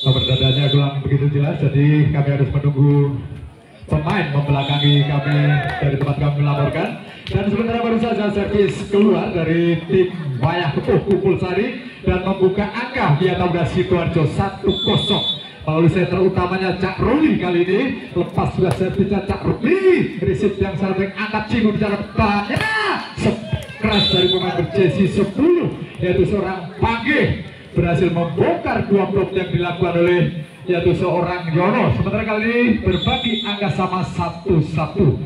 Nomor dadanya kurang begitu jelas, jadi kami harus menunggu pemain membelakangi kami dari tempat kami melaporkan. Dan sementara baru saja servis keluar dari tim Wayah Kepuh Kumpul Sari dan membuka angka di atas Sidoarjo 1-0 melalui setter utamanya Cak Ruli. Kali ini lepas sudah servisnya Cak Ruli, resip yang sangat angkat Cigu di dalam banyak keras dari pemain berjesi 10 yaitu seorang Panggih berhasil membongkar dua blok yang dilakukan oleh yaitu seorang Yono. Sementara kali ini berbagi angka sama 1-1.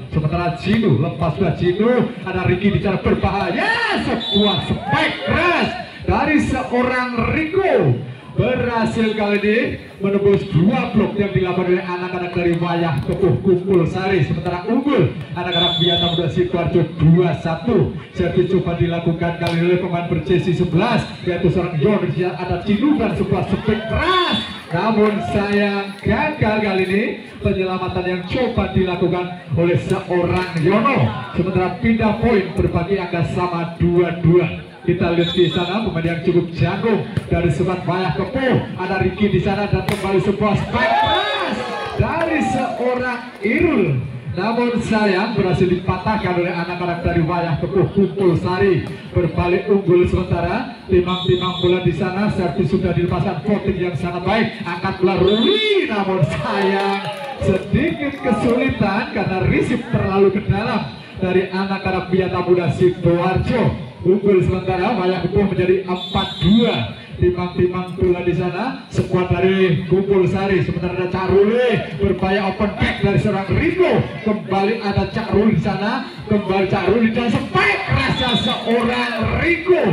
Sementara Jinu lepas sudah Jinu, ada Riki bicara berbahaya, sebuah spike keras dari seorang Riko berhasil kali ini menembus dua blok yang dilakukan oleh anak-anak dari Wayah Kepuh Kumpul Sari. Sementara unggul anak-anak Biata Muda Sidoarjo 2-1. Servis coba dilakukan kali ini oleh pemain berjesi 11 yaitu seorang Yon. Ada Cinu dan sebuah spike keras, namun sayang gagal kali ini penyelamatan yang coba dilakukan oleh seorang Yono. Sementara pindah poin berbagi angka sama 2-2. Kita lihat di sana pemain yang cukup jago dari sebat Wayah Kepuh. Ada Riki di sana dan kembali sebuah spike keras dari seorang Irul. Namun sayang berhasil dipatahkan oleh anak-anak dari Wayah Kepuh Kumpul Sari. Berbalik unggul sementara timang-timang bola di sana. Servis sudah dilepaskan, voting yang sangat baik. Angkat bola Ruli, namun sayang sedikit kesulitan karena risip terlalu ke dalam dari anak-anak Biata Muda Sidoarjo. Unggul sementara Wayah Kepuh menjadi 4-2. Timang-timang bola di sana, skuad dari Kumpul Sari. Sementara ada Cak Ruli, berbahaya open back dari seorang Riko. Kembali ada Cak Ruli di sana, kembali Cak Ruli dan spike kerasnya seorang Riko.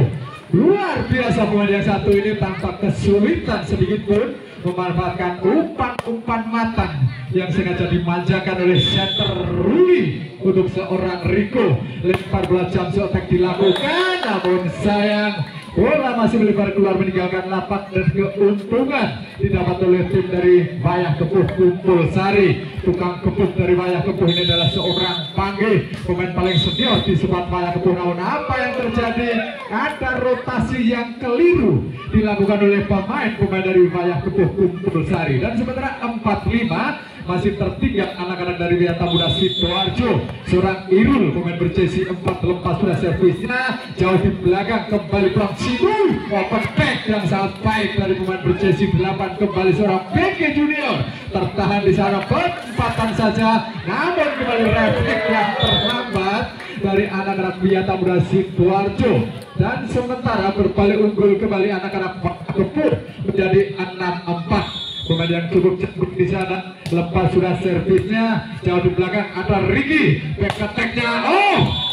Luar biasa pemain yang satu ini tanpa kesulitan sedikit pun memanfaatkan umpan-umpan matang yang sengaja dimanjakan oleh center Ruli untuk seorang Riko. Lempar bola jam attack dilakukan, namun sayang bola masih melebar keluar meninggalkan lapak dan keuntungan didapat oleh tim dari Wayah Kepuh Kumpul Sari. Tukang kepuk dari Wayah Kepuh ini adalah seorang Panggih, pemain paling senior di sebat Wayah Kepuh. Namun apa yang terjadi? Ada rotasi yang keliru dilakukan oleh pemain dari Wayah Kepuh Kumpul Sari. Dan sementara 4-5 masih tertinggal anak-anak dari Biata Muda Sidoarjo. Seorang Irul pemain berjesi 4 lepas sudah servisnya jauh di belakang, kembali Prang Cibu, open back yang sangat baik dari pemain berjesi 8. Kembali seorang BK Junior tertahan di sana, perempatan saja, namun kembali refleks yang terlambat dari anak-anak Biata Muda Sidoarjo. Dan sementara berbalik unggul kembali anak-anak Kepuh menjadi 6-4. Pemain yang cukup cepat di sana, lepas sudah servisnya jauh di belakang ada Riki, back attack-nya,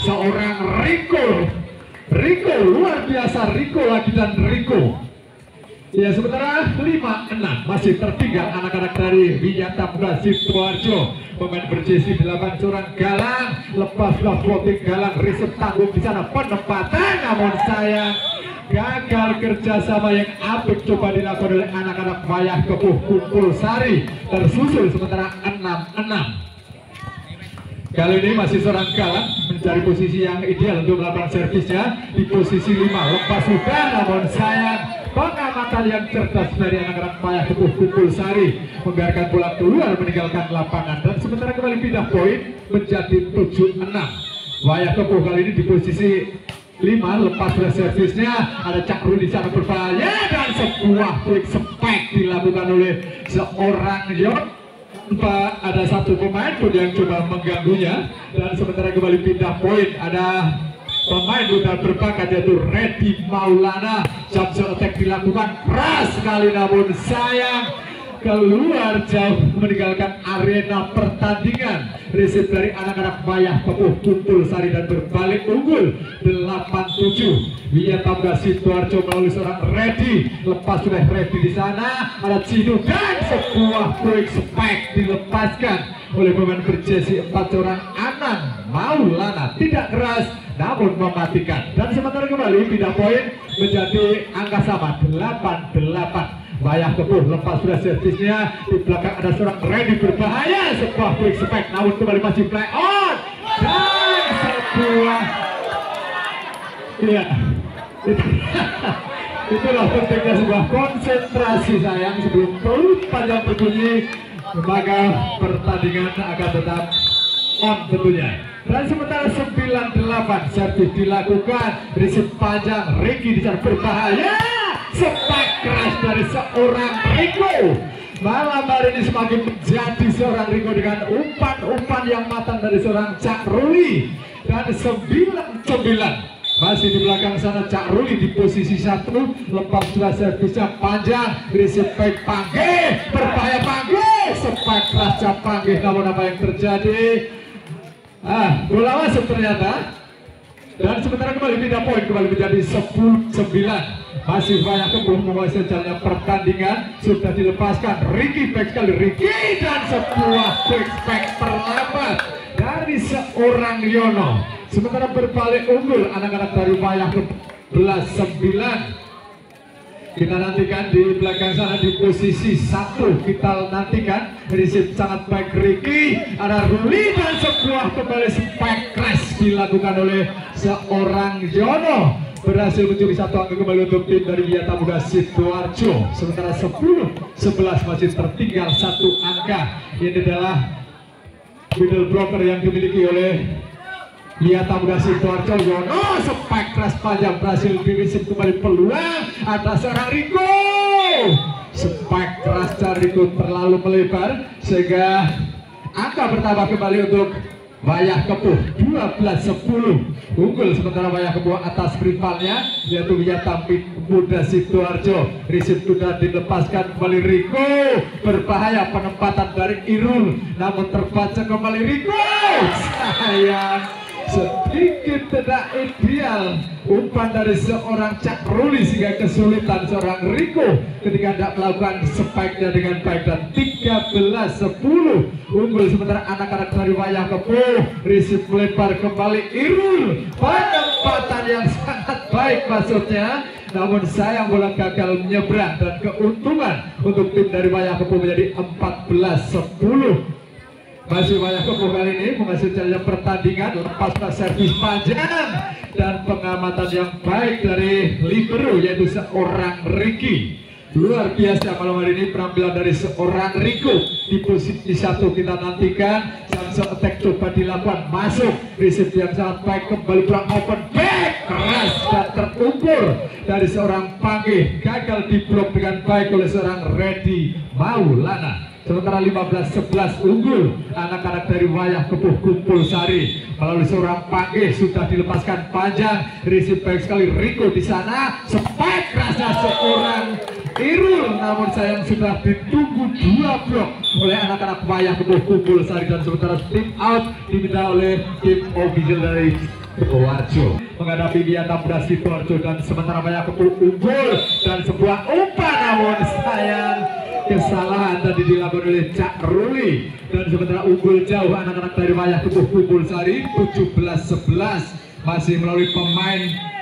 seorang Riko luar biasa, Riko lagi dan Riko. Ya, sementara 5-6 masih tertinggal anak-anak dari Biata Muda Sidoarjo. Pemain berjesi 8 seorang Galang, lepas sudah floating Galang, resep tanggung di sana, penempatan, namun sayang gagal kerjasama yang apik coba dilakukan oleh anak-anak Wayah Kepuh Kumpul Sari. Tersusul sementara 6-6. Kali ini masih seorang Galang mencari posisi yang ideal untuk melakukan servisnya di posisi 5. Lepas sudah, namun sayang pengamatan yang cerdas dari anak-anak Wayah Kepuh Kumpul Sari membiarkan bola keluar meninggalkan lapangan. Dan sementara kembali pindah poin menjadi 7-6. Wayah Kepuh kali ini di posisi 5, lepas dari servisnya ada Cak Ruli di sana berbahaya dan sebuah quick spike dilakukan oleh seorang Yon. Ada satu pemain pun yang coba mengganggunya. Dan sementara kembali pindah poin ada pemain muda berbakat yaitu Reddy Maulana. Jump attack dilakukan keras sekali, namun sayang keluar jauh meninggalkan arena pertandingan. Resip dari anak-anak Wayah Kepuh Kumpul Sari dan berbalik unggul 8-7. Biata Muda Sidoarjo melalui seorang Reddy, lepas sudah Reddy di sana ada Cino dan sebuah quick spike dilepaskan oleh pemain berjesi 4 seorang Anang Maulana. Tidak keras namun mematikan. Dan sementara kembali pindah poin menjadi angka sama 8-8. Wayah Kepuh lepas sudah servisnya, di belakang ada seorang Reddy berbahaya, sebuah quick spike, namun kembali masih play on dan sebuah Itulah pentingnya sebuah konsentrasi sayang sebelum peluit panjang berbunyi, maka pertandingan akan tetap on tentunya. Dan sementara 98 servis dilakukan, receive panjang, Ricky di sana berbahaya, spike keras dari seorang Rico. Malam hari ini semakin menjadi seorang Rico dengan umpan-umpan yang matang dari seorang Cak Ruli. Dan 99 masih di belakang sana Cak Ruli di posisi 1, lepas setelah servisnya panjang, receive back Panggih, berbahaya Panggih, spike keras Cak Panggih. Namun apa yang terjadi? Bola masuk ternyata. Dan sementara kembali pindah poin, kembali menjadi 10-9. Masih banyak kebuh menguasai jalannya pertandingan. Sudah dilepaskan Ricky, back sekali Ricky, dan sebuah back terlambat dari seorang Yono. Sementara berbalik unggul anak-anak dari Wayang 11-9. Kita nantikan di belakang sana di posisi 1, kita nantikan receive sangat baik Ricky, ada Ruli, dan sebuah kembali spike crash dilakukan oleh seorang Yono, berhasil mencuri 1 angka kembali untuk tim dari Wiyata Muda Sidoarjo. Sementara 10-11 masih tertinggal 1 angka. Ini adalah middle blocker yang dimiliki oleh Wiyata Muda Sidoarjo. Yono spike keras panjang berhasil dirisip kembali, peluang ada seorang Rico, spike keras dari Rico terlalu melebar sehingga angka bertambah kembali untuk Wayah Kepuh 12-10 unggul. Sementara Wayah Kepuh atas rivalnya yaitu Wiyata Muda Sidoarjo. Risip sudah dilepaskan kembali Rico, berbahaya penempatan dari Irul, namun terbaca kembali Rico, sayang sedikit tidak ideal umpan dari seorang Cak Ruli sehingga kesulitan seorang Rico ketika tidak melakukan spike-nya dengan baik. Dan 13-10 unggul. Sementara anak-anak dari Wayah Kepuh risip melebar kembali Irul, penempatan yang sangat baik maksudnya, namun sayang bola gagal menyeberang dan keuntungan untuk tim dari Wayah Kepuh menjadi 14-10. Masih Wayah Kepuh kali ini menghasilkan pertandingan lepas servis panjang dan pengamatan yang baik dari libero yaitu seorang Ricky. Luar biasa malam hari ini penampilan dari seorang Rico di posisi 1. Kita nantikan langsung attack coba dilakukan, masuk receive yang sangat baik, kembali pulang open back keras dan terukur dari seorang Panggih, gagal diblok dengan baik oleh seorang Reddy Maulana. Sementara 15-11 unggul anak-anak dari Wayah Kepuh Kumpul Sari melalui seorang Panggih, sudah dilepaskan panjang, receive baik sekali Rico di sana, spike kerasnya seorang Irul, namun sayang sudah ditunggu 2 blok oleh anak-anak Wayah Kepuh Kumpul Sari. Dan sementara tim out diminta oleh tim official dari Sidoarjo menghadapi Wiyata Muda Sidoarjo. Dan sementara Wayah Kepuh unggul dan sebuah umpan, namun sayang kesalahan tadi dilakukan oleh Cak Ruli. Dan sementara unggul jauh anak-anak dari Wayah Kepuh Kumpul Sari 17-11 masih melalui pemain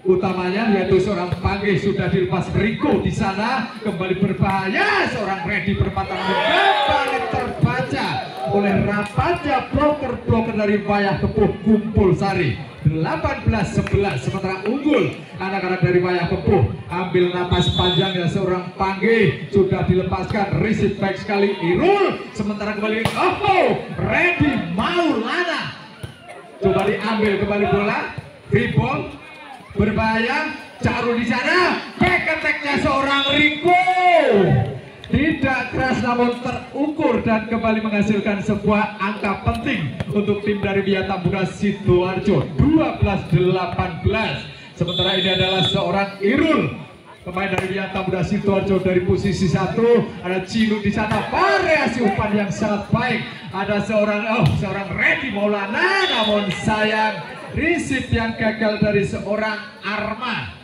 utamanya yaitu seorang Panggih, sudah dilepas Rico di sana, kembali berbahaya seorang Reddy, perempatan kembali terbaca oleh rapatnya bloker dari Wayah Kepuh Kumpul Sari 18-11. Sementara unggul anak-anak dari Wayah Kepuh, ambil napas panjang ya seorang Panggih, sudah dilepaskan receive baik sekali Irul, sementara kembali Reddy Maulana, coba diambil kembali bola, free ball, berbahaya Caru di sana, back attack-nya seorang Rico tidak keras namun terukur dan kembali menghasilkan sebuah angka penting untuk tim dari Wiyata Muda Sidoarjo 12-18. Sementara ini adalah seorang Irul, pemain dari Wiyata Muda Sidoarjo dari posisi 1. Ada Cinu di sana, variasi umpan yang sangat baik. Ada seorang Reddy Maulana, namun sayang receive yang gagal dari seorang Arma.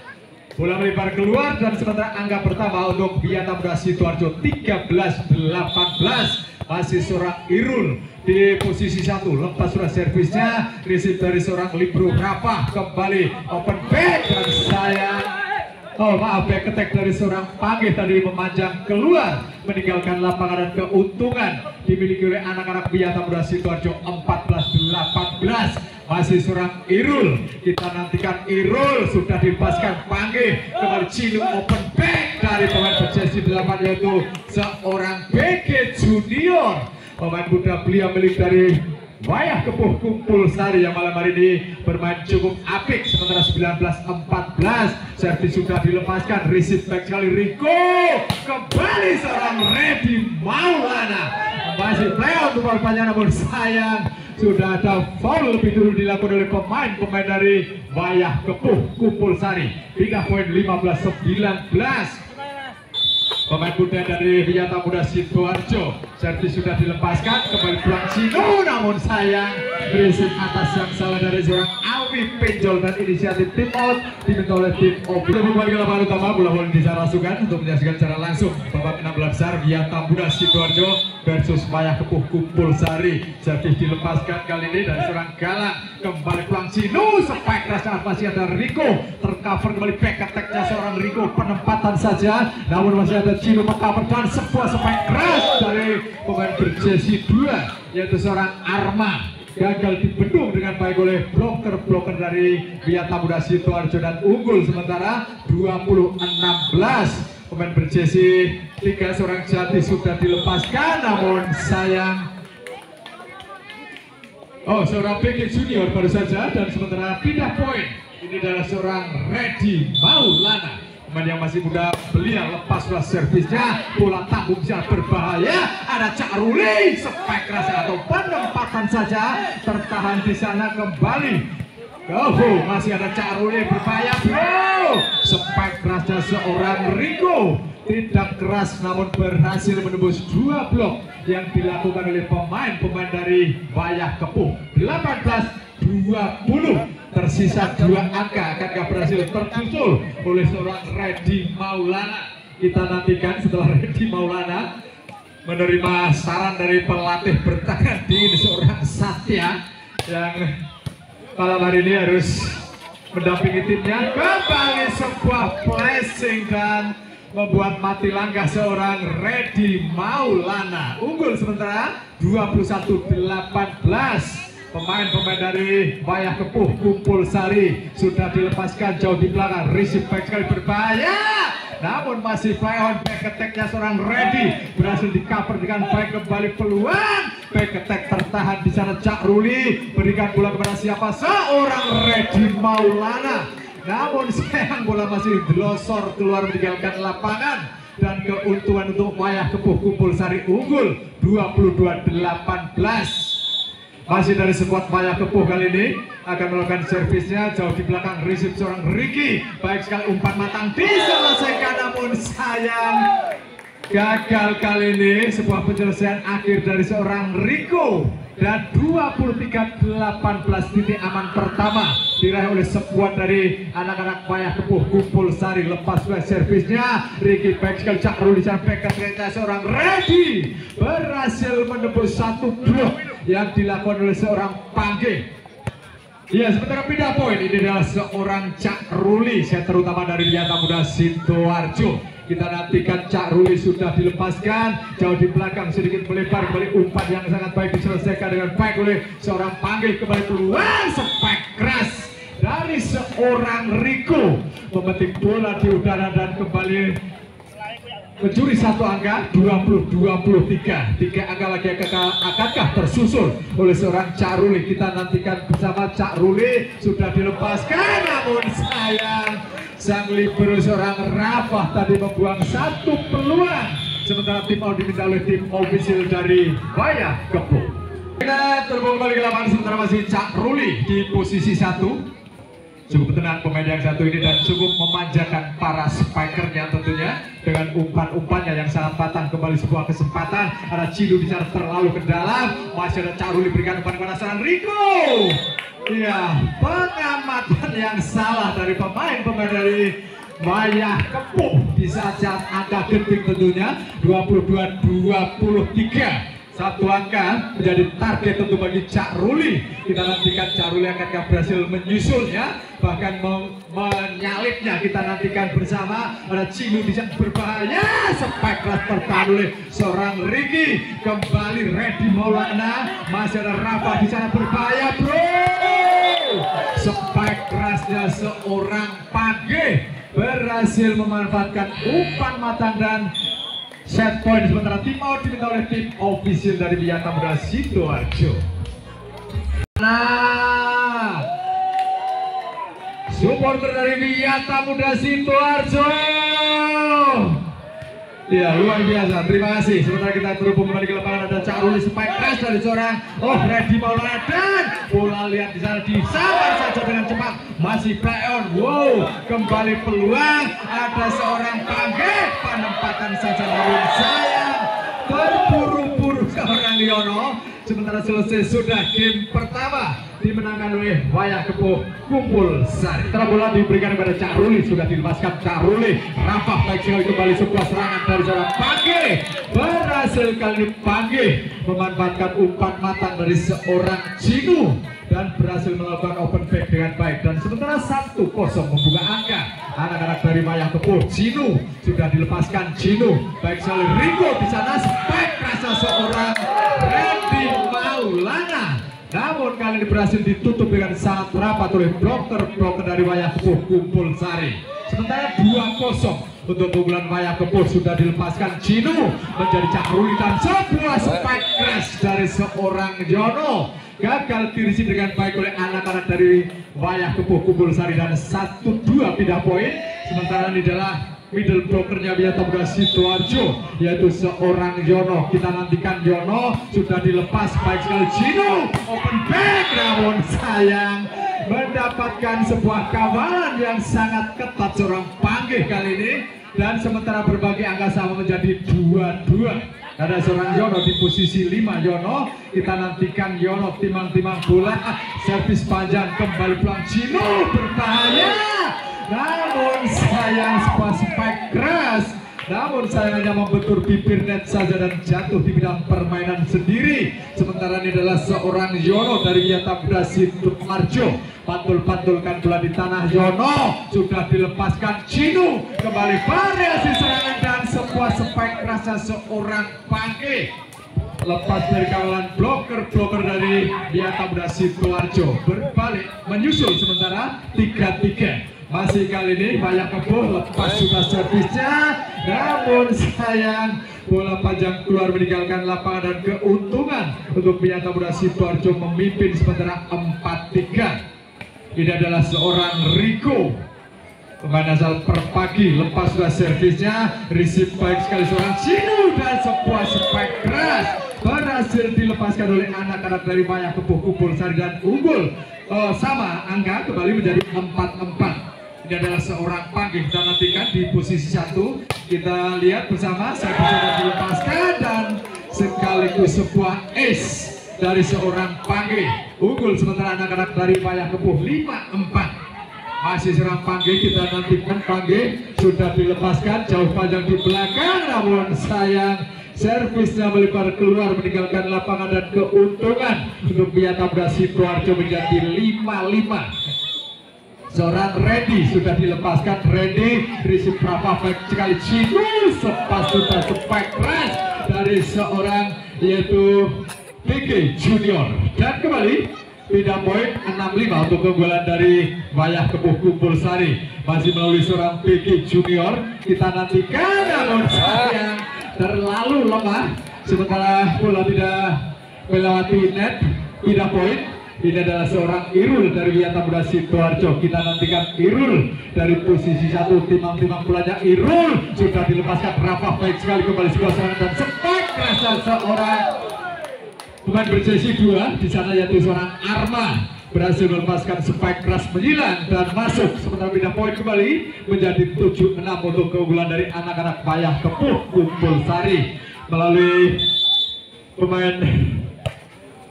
Bola melebar keluar dan sementara angka pertama untuk Wiyata Muda Sidoarjo 13-18. Masih seorang Irul di posisi 1, lepas sudah servisnya, receive dari seorang libero Rafa, kembali open back dan sayang Oh maaf, back attack dari seorang Panggih tadi memanjang keluar meninggalkan lapangan dan keuntungan dimiliki oleh anak-anak Wiyata Muda Sidoarjo 14-18. Masih seorang Irul, kita nantikan Irul sudah dilepaskan Panggih kembali Cinu open back dari pemain berjersey 8 yaitu seorang BG Junior, pemain muda belia milik dari Wayah Kepuh Kumpul Sari yang malam hari ini bermain cukup apik. Sementara 19-14 servis sudah dilepaskan, receive back sekali Riko, kembali seorang Reddy Maulana masih play out untuk banyak, namun sayang sudah ada foul lebih dulu dilakukan oleh pemain dari Wayah Kepuh Kumpul Sari. 3 poin 15-19. Pemain muda dari Wiyata Muda Sidoarjo, servis sudah dilepaskan, kembali pulang Cino, namun sayang berisik atas yang salah dari seorang Alwi Penjol dan inisiatif tim out diminta oleh tim OB. Kembali ke lapangan utama, bola boleh disarasukan untuk menyaksikan secara langsung babak 16 besar Wiyata Muda Sidoarjo versus Wayah Kepuh Kumpul Sari. Servis dilepaskan kali ini dari seorang Galang, kembali pulang Cino, spike keras saat masih ada Riko, tercover kembali back attack-nya seorang Riko, penempatan saja, namun masih ada Cino mengcover dan sebuah spike keras dari pemain berjersey 2 yaitu seorang Arma, gagal dibendung dengan baik oleh bloker dari Wiyata Muda Sidoarjo dan unggul sementara 20-16. Pemain berjersey 3 seorang Jati sudah dilepaskan, namun sayang seorang BG Junior baru saja, dan sementara pindah poin ini adalah seorang Reddy Maulana, pemain yang masih muda belia. Lepaslah servisnya, bola tanggung sangat berbahaya, ada Cak Ruli, spike keras atau penempatan saja, tertahan di sana kembali. Masih ada Cak Ruli, berbahaya bro, spike kerasnya seorang Riko tidak keras namun berhasil menembus 2 blok yang dilakukan oleh pemain dari Wayah Kepuh. 18-20, tersisa 2 angka, akankah berhasil tersusul oleh seorang Reddy Maulana. Kita nantikan setelah Reddy Maulana menerima saran dari pelatih bertangan dingin seorang Satya yang malam hari ini harus mendampingi timnya. Kembali sebuah flashing dan membuat mati langkah seorang Reddy Maulana. Unggul sementara 21-18. Pemain dari Wayah Kepuh Kumpul Sari sudah dilepaskan jauh di belakang, receive back sekali berbahaya, namun masih play on. Back attack-nya seorang Reddy berhasil di cover dengan baik, kembali peluang back attack tertahan di sana. Cak Ruli berikan bola kepada siapa? Seorang Reddy Maulana, namun sayang bola masih delosor keluar meninggalkan lapangan, dan keuntungan untuk Wayah Kepuh Kumpul Sari unggul 22-18. Masih dari skuad Wayah Kepuh kali ini akan melakukan servisnya jauh di belakang, receive seorang Ricky, baik sekali umpan matang diselesaikan, namun sayang gagal kali ini. Sebuah penyelesaian akhir dari seorang Riko, dan 23-18 titik aman pertama diraih oleh skuad dari anak-anak Wayah Kepuh Kumpul Sari. Lepas servisnya Ricky, baik sekali Cak Ruli sampai ke seorang Reddy berhasil menembus 1 blok yang dilakukan oleh seorang Panggih. Ya, sementara pindah poin ini adalah seorang Cak Ruli, set terutama dari Wiyata Muda Sidoarjo. Kita nantikan Cak Ruli sudah dilepaskan jauh di belakang, sedikit melebar, kembali umpan yang sangat baik diselesaikan dengan baik oleh seorang Panggih, kembali keluar spike keras dari seorang Riko, memetik bola di udara dan kembali mencuri 1 angka. 20-23, 3 angka lagi akankah tersusul oleh seorang Cak Ruli. Kita nantikan bersama. Cak Ruli sudah dilepaskan, namun sayang sang libero seorang Rafah tadi membuang 1 peluang, sementara tim out diminta oleh tim official dari Wayah Kepuh. Kita terbang kembali ke lapangan, sementara masih Cak Ruli di posisi 1. Cukup tenang pemain yang satu ini dan cukup memanjakan para spikernya tentunya dengan umpan-umpannya yang sangat patah. Kembali sebuah kesempatan, ada Cidu di sana terlalu ke dalam, masih ada Cak Ruli berikan umpan kepada seorang Riko. Iya, pengamatan yang salah dari pemain dari Wayah Kepuh di saat angka genting tentunya. 22-23. 1 angka menjadi target tentu bagi Cak Ruli. Kita nantikan Cak Ruli akankah berhasil menyusulnya, bahkan menyalipnya. Kita nantikan bersama. Ada Cinu di sana berbahaya, spike keras tertahan oleh seorang Ricky. Kembali Reddy Maulana, masih ada Rafa di sana berbahaya bro. Spike kerasnya seorang Page berhasil memanfaatkan umpan matang dan set point. Sementara tim out diminta oleh tim official dari Wiyata Muda Sidoarjo. Nah, supporter dari Wiyata Muda Sidoarjo, ya luar biasa, terima kasih. Sementara kita terhubung kembali ke lapangan, ada Cak Ruli, spike crash dari seorang Reddy Maulana, dan bola lihat di sana disambar saja dengan cepat, masih play on. Wow, kembali peluang, ada seorang Page, penempatan saja namun sayang terburu-buru seorang Yono. Sementara selesai sudah game pertama dimenangkan oleh Wayah Kepuh Kumpul Sari. Setelah bola diberikan kepada Cak Ruli, sudah dilepaskan Cak Ruli. Rafa baik sekali, kembali sebuah serangan dari seorang Page. Berhasil kali ini Page memanfaatkan umpan matang dari seorang Cinu dan berhasil melakukan open back dengan baik. Dan sementara 1-0 membuka angka. Anak-anak dari Wayah Kepuh, Cinu sudah dilepaskan. Cinu baik sekali, Rico di sana, spike rasa seorang Reddy Maulana. Namun kali ini berhasil ditutup dengan sangat rapat oleh bloker dari Wayah Kepuh Kumpul Sari. Sementara 2-0 untuk keunggulan Wayah Kepuh sudah dilepaskan. Cinu menjadi Cak Ruli dan sebuah spike crash dari seorang Yono gagal dirisi dengan baik oleh anak-anak dari Wayah Kepuh Kumpul Sari dan 1-2 pindah poin. Sementara ini adalah middle blokernya Wiyata Muda Sidoarjo, yaitu seorang Yono. Kita nantikan Yono sudah dilepas baik sekali. Cinu open back, namun sayang mendapatkan sebuah kawalan yang sangat ketat seorang Page kali ini. Dan sementara berbagi angka sama menjadi 2-2. Ada seorang Yono di posisi 5 Yono. Kita nantikan Yono timang-timang bola, servis panjang, kembali pulang. Cinu berbahaya, namun sayang sebuah spike keras, namun sayangnya membentur bibir net saja dan jatuh di bidang permainan sendiri. Sementara ini adalah seorang Yono dari Wiyata Muda Sidoarjo. Pantul-pantulkan bola di tanah. Yono sudah dilepaskan. Cinu kembali variasi serangan dan sebuah spike rasa seorang Page. Lepas dari kawalan bloker dari Wiyata Muda Sidoarjo, berbalik menyusul sementara 3-3. Masih kali ini Wayah Kepuh lepas sudah servisnya, namun sayang bola panjang keluar meninggalkan lapangan dan keuntungan untuk Wiyata Muda Sidoarjo memimpin sementara 4-3. Ini adalah seorang Rico, pemain asal Perpagi, lepas sudah servisnya, receive baik sekali seorang Cinu dan sebuah spike keras berhasil dilepaskan oleh anak-anak dari Wayah Kepuh Kumpul Sari dan unggul sama angka kembali menjadi 4-4. Ini adalah seorang Page. Kita nantikan di posisi 1. Kita lihat bersama, saya sudah dilepaskan dan sekaligus sebuah ace dari seorang Page. Unggul sementara anak-anak dari Wayah Kepuh 5-4. Masih serang Page, kita nantikan. Page sudah dilepaskan, jauh panjang di belakang, namun sayang servisnya melebar keluar meninggalkan lapangan dan keuntungan untuk Wiyata Muda Sidoarjo menjadi 5-5. Seorang Reddy sudah dilepaskan. Reddy receive Rafa baik sekali. Cinu sepas sudah spike crash dari seorang yaitu Page Junior. Dan kembali pindah poin 6-5 untuk keunggulan dari Wayah Kepuh Kumpul Sari. Masih melalui seorang Page Junior. Kita nantikan, namun sayang terlalu lemah. Sementara bola tidak melewati net. Pindah poin. Ini adalah seorang Irul dari Wiyata Muda Sidoarjo. Kita nantikan Irul dari posisi 1, timang-timang bolanya. Irul sudah dilepaskan. Rafa baik sekali, kembali sebuah serangan dan spike rasa seorang pemain berjersey 2 di sana yaitu seorang Arma berhasil melepaskan spike keras menyilang dan masuk. Sementara pindah poin kembali menjadi 7-6 untuk keunggulan dari anak-anak Wayah Kepuh Kumpul Sari melalui pemain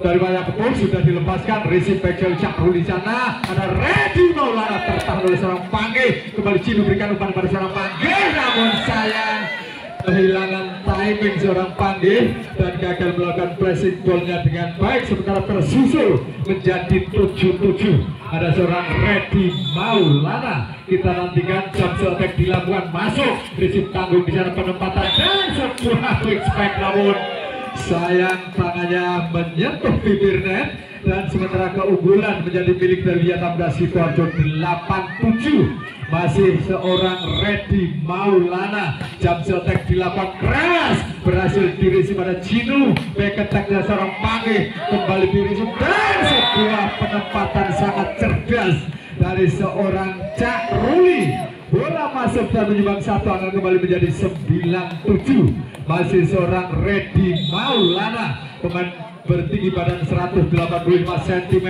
dari Wayah Kepuh sudah dilepaskan. Receive back Cak Ruli di sana. Ada Reddy Maulana tertahan oleh seorang Page. Kembali Cinu berikan umpan pada seorang Page, namun sayang kehilangan time timing seorang Panggih dan gagal melakukan pressing ballnya dengan baik, sementara tersusul menjadi 7-7. Ada seorang Reddy Maulana, kita nantikan jump attack dilakukan, masuk receive tanggung di sana penempatan dan sebuah quick spike, namun sayang tangannya menyentuh bibir net dan sementara keunggulan menjadi milik dari Wiata Muda Sidoarjo 8-7. Masih seorang Reddy Maulana, jump attack dilakukan keras, berhasil dirisi pada Cinu, back attacknya seorang Panggih kembali dirisi dan sebuah penempatan sangat cerdas dari seorang Cak Ruli. Bola masuk dan menyumbang satu angka kembali menjadi 9-7. Masih seorang Reddy Maulana, pemain bertinggi badan 185 cm,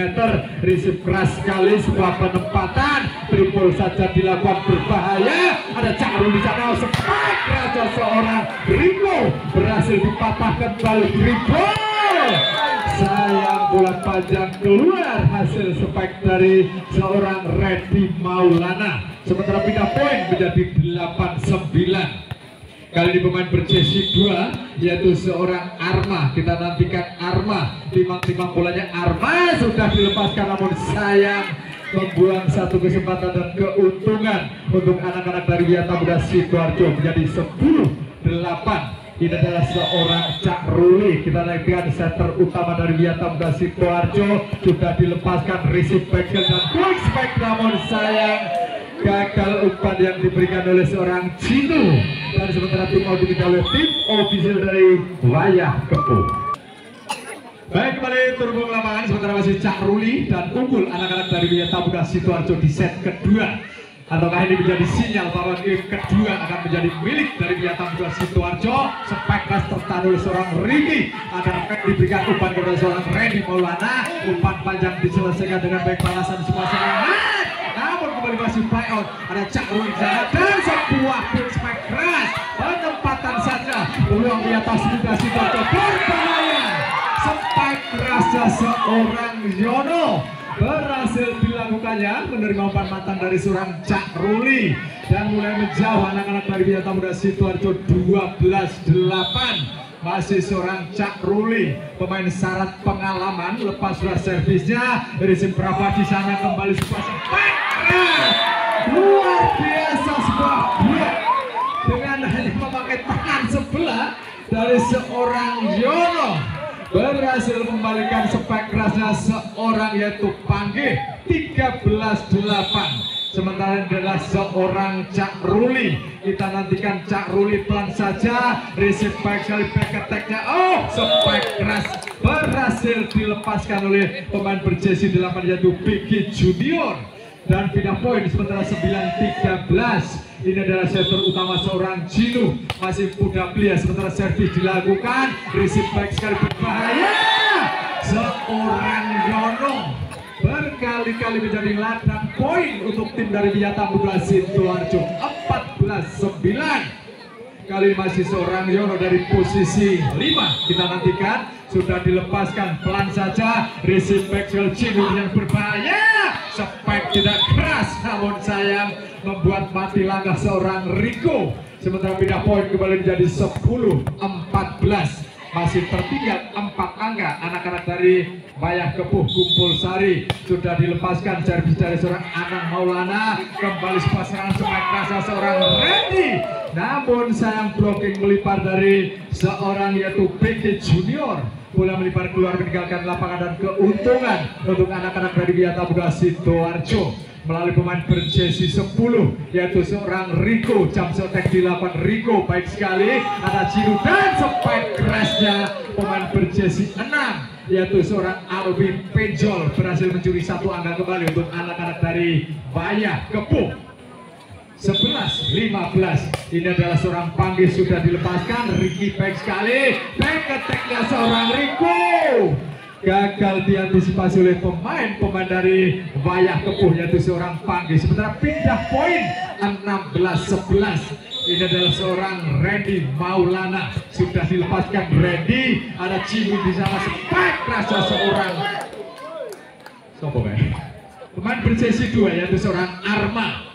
receive keras sekali, sebuah penempatan triple saja dilakukan, berbahaya. Ada Cak Ruli di sana, spike raja seorang Rico berhasil dipatahkan balik dribble. Sayang bola panjang keluar, hasil spike dari seorang Reddy Maulana. Sementara pindah poin menjadi 8-9. Kali ini pemain berjersey 2 yaitu seorang Arma. Kita nantikan Arma, timang-timang bolanya Arma sudah dilepaskan, namun sayang membuang satu kesempatan dan keuntungan untuk anak-anak dari Wiata Muda Sidoarjo menjadi 10-8. Ini adalah seorang Cak Ruli. Kita naikkan setter utama dari Wiata Muda Sidoarjo, sudah dilepaskan receive back dan quick spike, namun sayang gagal umpan yang diberikan oleh seorang Cinu. Dan sementara tim mau diminta oleh tim official dari Wayah Kepuh. Baik, kembali turun lapangan, sementara masih Cak Ruli dan unggul anak-anak dari Wiata Muda Sidoarjo di set kedua. Ataukah ini menjadi sinyal bahwa game kedua akan menjadi milik dari Wiata Muda Sidoarjo? Spike keras tertahan oleh seorang Ricky, akan diberikan umpan kepada seorang Reddy Maulana. Umpan panjang diselesaikan dengan baik, balasan semua serangan, namun kembali masih play out. Ada Cak Ruli dan sebuah quick spike keras, penempatan saja peluang Wiata Muda Sidoarjo berbahaya. Spike kerasnya seorang Yono berhasil dilakukannya, menerima umpan matang dari seorang Cak Ruli dan mulai menjauh anak-anak dari Wiata Muda Sidoarjo 12-8. Masih seorang Cak Ruli, pemain syarat pengalaman, lepas sudah servisnya receive berapa di sana, kembali sebuah spike luar biasa, sebuah blok dengan hanya memakai tangan sebelah dari seorang Yono, berhasil membalikan spike kerasnya seorang yaitu Panggih 13-8. Sementara adalah seorang Cak Ruli. Kita nantikan Cak Ruli pelan saja, receive back sekali, back attack-nya, spike keras berhasil dilepaskan oleh pemain berjersey 8 yaitu Vicky Junior dan pindah poin sementara 9-13. Ini adalah setter utama seorang Cinu, masih muda belia, sementara servis dilakukan, receive back sekali, berbahaya. Seorang Yono berkali-kali menjadi ladang poin untuk tim dari Wiata Muda Sidoarjo 14-9. Kali ini masih seorang Yono dari posisi 5. Kita nantikan, sudah dilepaskan pelan saja, receive back sekali, Cinu yang berbahaya. Spike tidak keras, namun sayang membuat mati langkah seorang Rico. Sementara pindah poin kembali menjadi 10-14. Masih tertinggal 4 angka anak-anak dari Wayah Kepuh Kumpul Sari. Sudah dilepaskan servis dari seorang Anang Maulana, kembali sepasangan spike rasa seorang Reddy, namun sayang blocking melipar dari seorang yaitu Vicky Junior. Bola melipar keluar meninggalkan lapangan dan keuntungan untuk anak-anak dari Wiata Muda Sidoarjo melalui pemain berjersey 10 yaitu seorang Rico. Jump attack dilakukan Rico, baik sekali, ada Cinu dan spike kerasnya pemain berjersey 6 yaitu seorang Alvin Penjol berhasil mencuri satu angka kembali untuk anak-anak dari Wayah Kepuh. 11-15. Ini adalah seorang Panggih sudah dilepaskan, Ricky baik sekali, back attack-nya seorang Rico gagal diantisipasi oleh pemain dari Wayah Kepuh yaitu seorang Panggih. Sementara pindah poin 16-11. Ini adalah seorang Reddy Maulana, sudah dilepaskan Reddy, ada Cinu di sana, spike rasa seorang pemain berjersey 2 yaitu seorang Arma,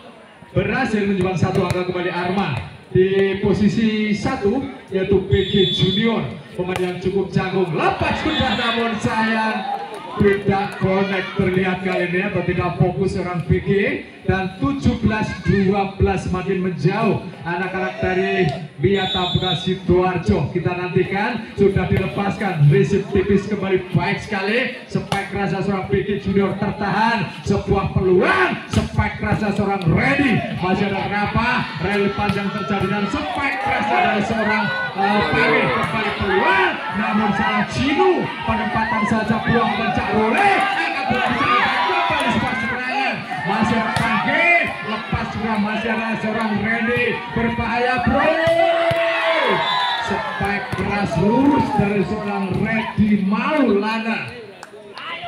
berhasil menyumbang satu angka kembali Arma. di posisi 1 yaitu BG Junior, pemain yang cukup jagung, lepas sudah namun sayang tidak connect terlihat kali ini atau tidak fokus seorang BG, dan 17-12 makin menjauh anak-anak dari Biata Sidoarjo. Kita nantikan, sudah dilepaskan, resip tipis kembali baik sekali, spike rasa seorang BG Junior tertahan, sebuah peluang, spike rasa seorang Ready, masih ada kenapa rally panjang terjadi dan spike rasa dari seorang Pari, kembali peluang, namun salah Cinu, penempatan saja peluang dan Cak Role kembali sebuah serangan, masih ada Pagi, lepas juga masih ada seorang Ready, berbahaya bro, spike keras lurus dari seorang Ready Maulana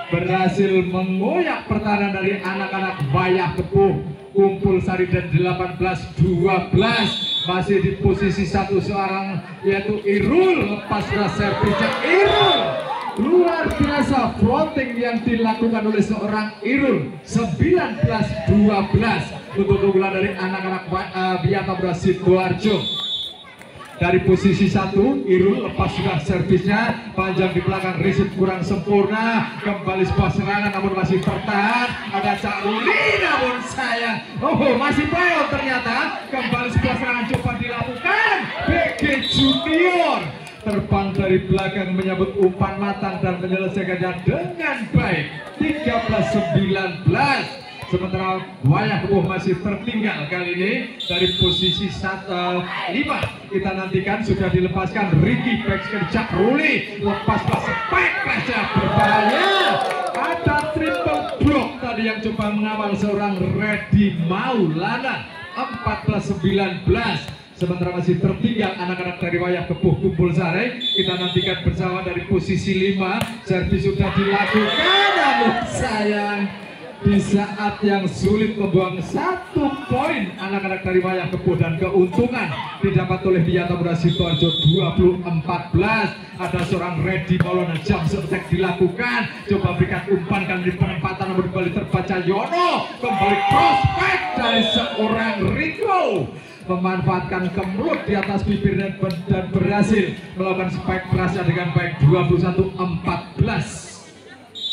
berhasil mengoyak pertahanan dari anak-anak Bayah Kepuh Kumpul Sari, dan 18-12 masih di posisi 1 seorang yaitu Irul, lepas servisnya Irul, luar biasa floating yang dilakukan oleh seorang Irul. 19-12 untuk keunggulan dari anak-anak Biata Sidoarjo. Dari posisi 1 Irul, lepas sudah servisnya panjang di belakang, resip kurang sempurna, kembali sebuah serangan namun masih tertahan, ada Cak Ruli namun sayang, masih bayar ternyata, kembali sebuah serangan coba dilakukan BG Junior, terbang dari belakang menyambut umpan matang dan menyelesaikannya dengan baik. 13-19. Sementara Bayah Kepuh masih tertinggal kali ini dari posisi 5. Kita nantikan, sudah dilepaskan Ricky back Cak Ruli, lepas spike saja berbahaya, ada triple block tadi yang coba mengawal seorang Ready Maulana. 14-19. Sementara masih tertinggal anak-anak dari Bayah Kepuh Kumpul Sari. Kita nantikan bersama dari posisi 5. Servis sudah dilakukan namun sayang di saat yang sulit membuang 1 poin anak-anak dari Bayah Kepuh, dan keuntungan didapat oleh Biata Sidoarjo 20-14. Ada seorang Ready Maulana, jam setek dilakukan, coba berikan umpan kan di penempatan namun kembali terbaca Yono, kembali prospek dari seorang Rico, memanfaatkan kemelut di atas bibir dan berhasil melakukan spike kerasnya dengan baik. 21-14.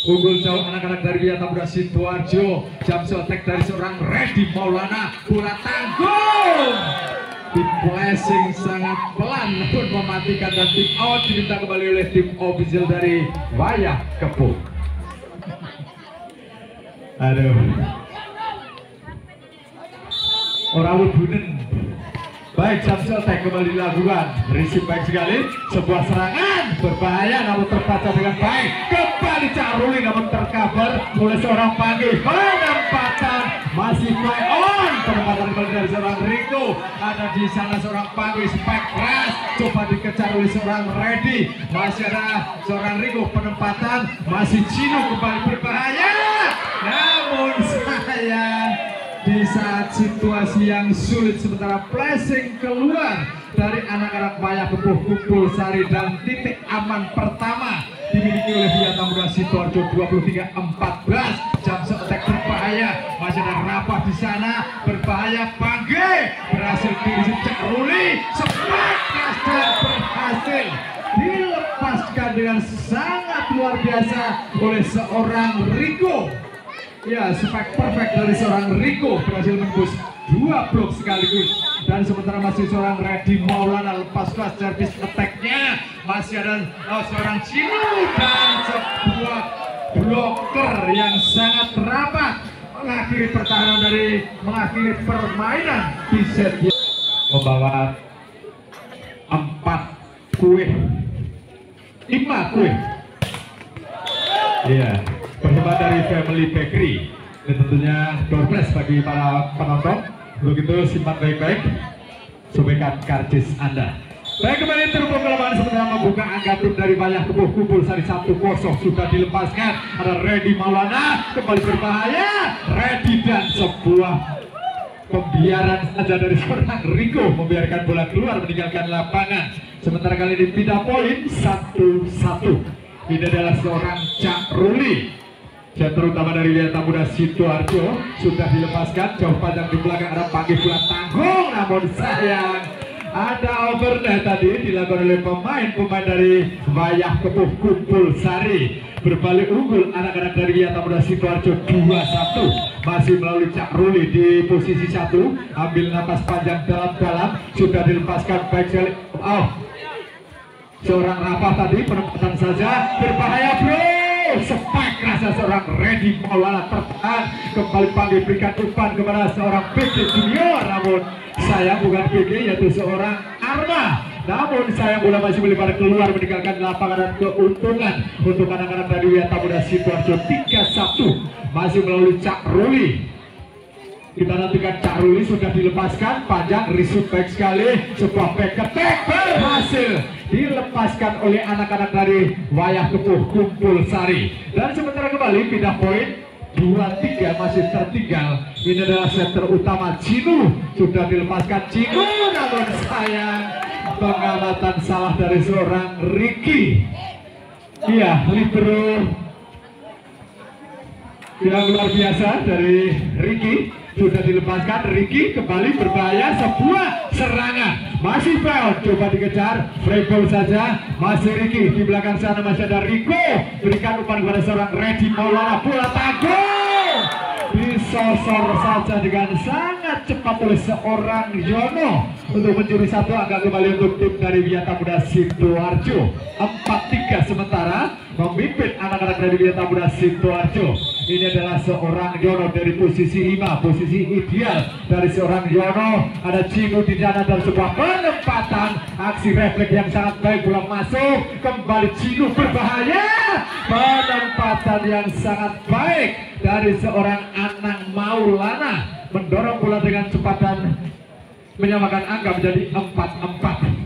Unggul jauh anak-anak dari Biata Sidoarjo. Jam setek dari seorang Ready Maulana, bola tanggung di blessing sangat pelan pun mematikan, dan tim out diminta kembali oleh tim official dari Bayah Kepuh. Aduh, orang wudunen. Baik, jam setek kembali dilakukan, risip baik sekali, sebuah serangan berbahaya namun terbaca dengan baik, kembali Cak Ruli namun tercover oleh seorang Pagi, penempatan masih play on, penempatan kembali dari seorang Rico, ada di sana seorang Pagi, spike keras, coba dikejar oleh seorang Ready, masih ada seorang Rico, penempatan masih Cino, kembali berbahaya, namun sayang di saat situasi yang sulit, sementara flashing keluar dari anak-anak Bayah Kepuh Kumpul Sari, dan titik aman pertama dimiliki oleh Biata Sidoarjo 23-14. Jam setek berbahaya, masih ada Rapah di sana, berbahaya. Pangge berhasil dirisip Cak Ruli, sepakas dan berhasil dilepaskan dengan sangat luar biasa oleh seorang Rico. Ya, spike perfect dari seorang Rico, berhasil menembus 2 blok sekaligus, dan sementara masih seorang Ready Maulana, lepas kelas servis attack-nya, masih ada seorang Cinu, dan sebuah blocker yang sangat rapat mengakhiri pertahanan mengakhiri permainan di set, membawa 4 kue, 5 kue. Iya, persembahan dari Family Bakery, dan tentunya door prize bagi para penonton. Untuk itu simpan baik-baik, sobekkan karcis Anda. Baik, kembali terhubung ke lapangan sementara membuka angka tim dari Bayah Kepuh Kumpul Sari 1-0 sudah dilepaskan. Ada Ready Maulana, kembali berbahaya, Ready, dan sebuah pembiaran saja dari seorang Rico membiarkan bola keluar meninggalkan lapangan. Sementara kali ini pindah poin 1-1. Ini adalah seorang Cak Ruli, terutama dari Biata Sidoarjo, sudah dilepaskan, jauh panjang di belakang, ada panggil bola tanggung namun sayang Ada overnet tadi dilakukan oleh pemain dari Wayah Kepuh Kumpul Sari. Berbalik unggul anak-anak dari Wiyata Muda Sidoarjo 2-1. Masih melalui Cak Ruli di posisi 1. Ambil napas panjang dalam-dalam. Sudah dilepaskan baik sekali. Seorang Rafa tadi penempatan saja. Berbahaya bro. Spike rasa seorang Reddy Maulana tertahan. Kembali panggil berikan umpan kepada seorang PG Junior. Namun sayang bukan PG, yaitu seorang Arma. Namun sayang bola masih melebar keluar meninggalkan lapangan dan keuntungan untuk anak-anak dari Wiyata Muda Sidoarjo 3-1. Masih melalui Cak Ruli. Kita nantikan Cak Ruli sudah dilepaskan panjang, risut baik sekali. Sebuah back attack berhasil dilepaskan oleh anak-anak dari Wayah Kepuh Kumpul Sari. Dan sementara kembali pindah poin 2-3 masih tertinggal. Ini adalah setter utama Cinu. Sudah dilepaskan Cinu, namun sayang pengamatan salah dari seorang Ricky. Iya, libero yang luar biasa dari Ricky. Sudah dilepaskan, Ricky kembali berbahaya, sebuah serangan masih foul, coba dikejar, free ball saja, masih Ricky di belakang sana masih ada Rico, berikan umpan kepada seorang Reddy Maulana, bola tanggung disosor saja dengan sangat cepat oleh seorang Yono untuk mencuri satu angka kembali untuk tim dari Wiyata Muda Sidoarjo. 4-3 sementara memimpin anak-anak dari Wiyata Muda Sidoarjo. Ini adalah seorang Yono dari posisi 5, posisi ideal dari seorang Yono. Ada Cinu di sana dan sebuah penempatan, aksi refleks yang sangat baik, bola masuk, kembali Cinu berbahaya, penempatan yang sangat baik dari seorang Anang Maulana, mendorong bola dengan cepat dan menyamakan angka menjadi 4-4.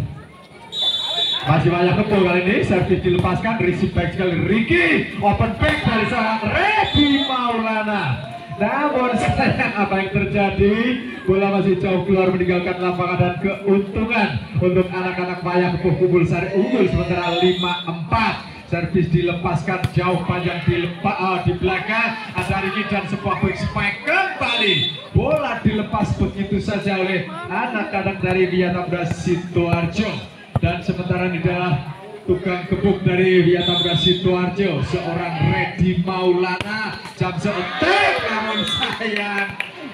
Masih banyak Kepuh kali ini, servis dilepaskan, receive back sekali Ricky, open back dari seorang Reddy Maulana. Namun sayang apa yang terjadi, bola masih jauh keluar meninggalkan lapangan dan keuntungan untuk anak-anak Wayah Kepuh Kumpul Sari unggul sementara 5-4. Servis dilepaskan jauh panjang di belakang, ada Ricky dan sebuah back spike kembali. Bola dilepas begitu saja oleh anak-anak dari Wiyata Muda Sidoarjo. Dan sementara ini adalah tukang gebuk dari Wiyata Muda Sidoarjo, seorang Reddy Maulana, jam seotek, namun sayang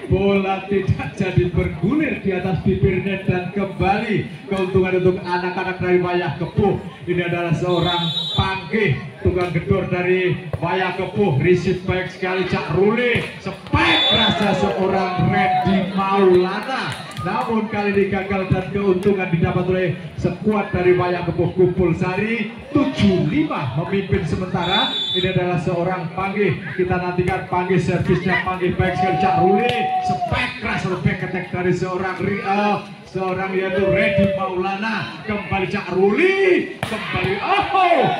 bola tidak jadi bergulir di atas bibir net dan kembali keuntungan untuk anak-anak dari Wayah Kepuh. Ini adalah seorang Panggih, tukang gedor dari Wayah Kepuh, receive baik sekali Cak Ruli, spike rasa seorang Reddy Maulana. Namun kali ini gagal dan keuntungan didapat oleh skuad dari Wayah Kepuh Kumpul Sari. 7-5 memimpin sementara. Ini adalah seorang Panggih. Kita nantikan Panggih, servisnya Panggih baik sekali Cak Ruli, spike keras back attack dari seorang yaitu Reddy Maulana. Kembali Cak Ruli, kembali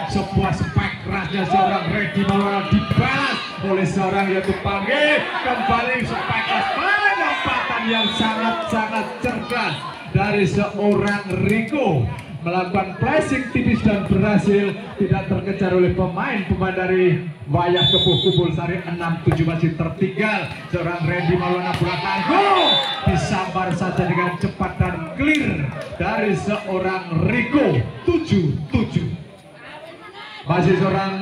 sebuah spike kerasnya seorang Reddy Maulana dibalas oleh seorang yaitu Panggih. Kembali spike keras, penempatan yang sangat-sangat cerdas dari seorang Rico, melakukan flashing tipis dan berhasil, tidak terkejar oleh pemain dari Wayah Kepuh Kumpul Sari. 6-7 masih tertinggal. Seorang Reddy Maulana bola tanggung disambar saja dengan cepat dan clear dari seorang Rico. 7-7 masih seorang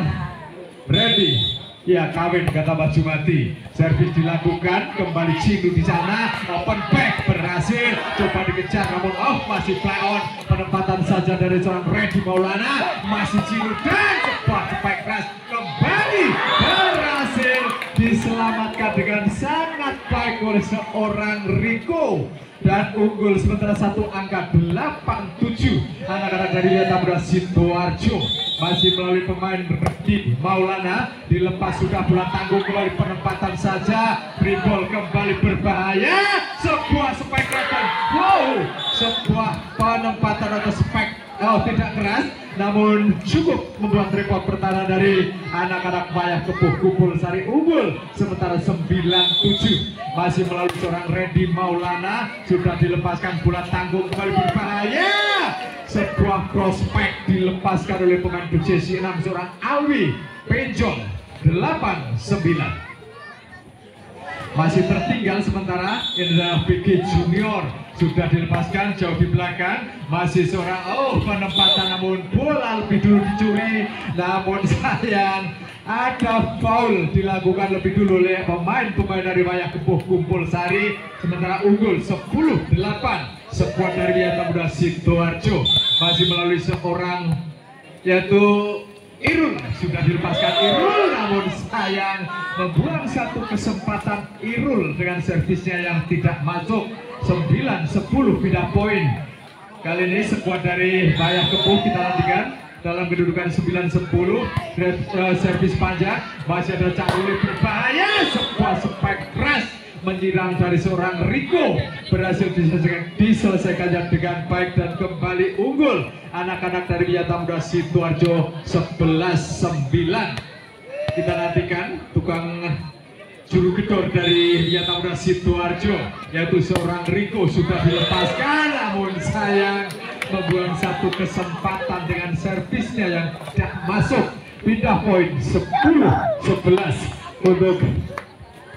Reddy. Ya, kawin kata Mbak Jumati. Servis dilakukan, kembali Cinu di sana, open back berhasil, coba dikejar namun masih play on. Penempatan saja dari seorang Reddy Maulana, masih Cinu dan sebuah spike keras kembali berhasil diselamatkan dengan sangat baik oleh seorang Rico. Dan unggul sementara satu angka 8-7 anak-anak dari Wiyata Muda Sidoarjo. Masih melalui pemain Reddy Maulana, dilepas sudah bola tanggung, kembali penempatan saja, free ball kembali berbahaya, sebuah spike keras, sebuah penempatan atau spike tidak keras, namun cukup membuat rekor pertahanan dari anak-anak Wayah Kepuh Kumpul Sari unggul sementara 9-7. Masih melalui seorang Reddy Maulana, sudah dilepaskan bola tanggung kembali berbahaya, sebuah prospek dilepaskan oleh pemain berjersey 6 seorang Alwi Penjol. 8-9 masih tertinggal sementara. Ini adalah PG Junior, sudah dilepaskan jauh di belakang, masih seorang penempatan, namun bola lebih dulu dicuri, namun sayang ada foul dilakukan lebih dulu oleh pemain dari Wayah Kepuh Kumpul Sari, sementara unggul 10-8 skuad dari Wiyata Muda Sidoarjo masih melalui seorang yaitu Irul. Sudah dilepaskan Irul, namun sayang membuang satu kesempatan Irul dengan servisnya yang tidak masuk. 9-10 pindah poin. Kali ini skuad dari Wayah Kepuh kita nantikan dalam kedudukan 9-10. Servis panjang, masih ada Cak Ruli berbahaya, sebuah spek keras menyerang dari seorang Riko, berhasil diselesaikannya dengan baik dan kembali unggul anak-anak dari Wiyata Muda Sidoarjo 11-9. Kita nantikan tukang juru gedor dari Wiyata Muda Sidoarjo yaitu seorang Riko sudah dilepaskan, namun sayang membuang satu kesempatan dengan servisnya yang tidak masuk. Pindah poin 10-11 untuk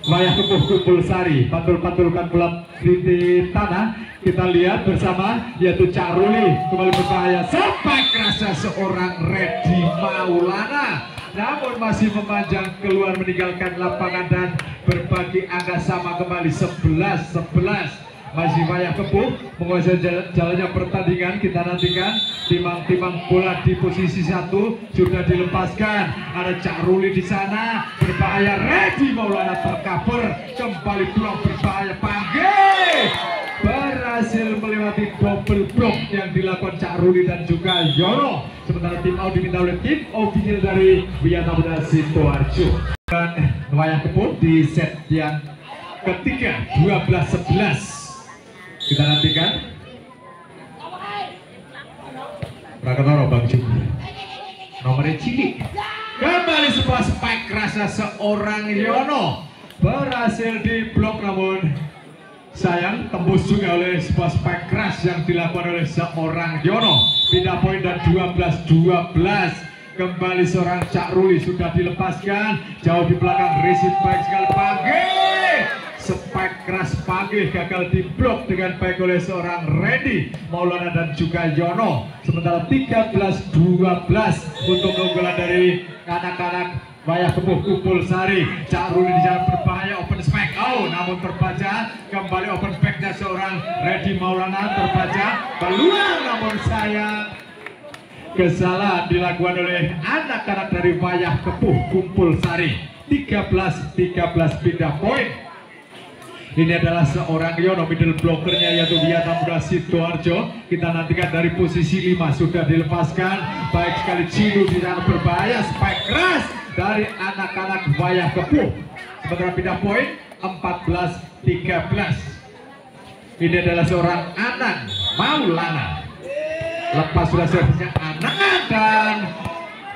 Wayah Kepuh Kumpul Sari. Pantul-pantulkan bola di tanah. Kita lihat bersama yaitu Cak Ruli kembali berbahaya. Sampai kerasa seorang Redi Maulana, namun masih memanjang keluar meninggalkan lapangan dan berbagi angka sama kembali 11-11. Masih Wayah Kepuh menguasai jalannya pertandingan. Kita nantikan timang-timang bola di posisi 1 sudah dilepaskan. Ada Cak Ruli di sana berbahaya. Redi Maulana tercover kembali pulang berbahaya. Panggil berhasil melewati double block yang dilakukan Cak Ruli dan juga Yono. Sementara tim out diminta oleh tim official dari Wiyata Muda Sidoarjo. Dan Wayah Kepuh di set yang ketiga 12-11. Kita nantikan Prakatoro Bang Jum nomornya cilik kembali sebuah spike rasa seorang Yono berhasil diblok, namun sayang tembus juga oleh sebuah spike keras yang dilakukan oleh seorang Yono. Pindah poin dan 12-12 kembali seorang Cak Ruli sudah dilepaskan jauh di belakang, receive baik sekali Panggil, spike keras Panggil gagal diblok dengan baik oleh seorang Redi Maulana dan juga Yono. Sementara 13-12 untuk keunggulan dari anak-anak Wayah Kepuh Kumpul Sari. Cak Ruli di sana berbahaya, open spike, namun terbaca kembali open spike-nya seorang Redi Maulana, terbaca keluar, namun sayang kesalahan dilakukan oleh anak-anak dari Wayah Kepuh Kumpul Sari. 13-13 pindah poin. Ini adalah seorang Yono, middle blockernya yaitu Wiyata Muda Sidoarjo. Kita nantikan dari posisi 5 sudah dilepaskan. Baik sekali Cinu di sana berbahaya, spike keras dari anak-anak Wayah Kepuh. Sementara pindah poin 14-13. Ini adalah seorang Anan Maulana. Lepas sudah servisnya Anan dan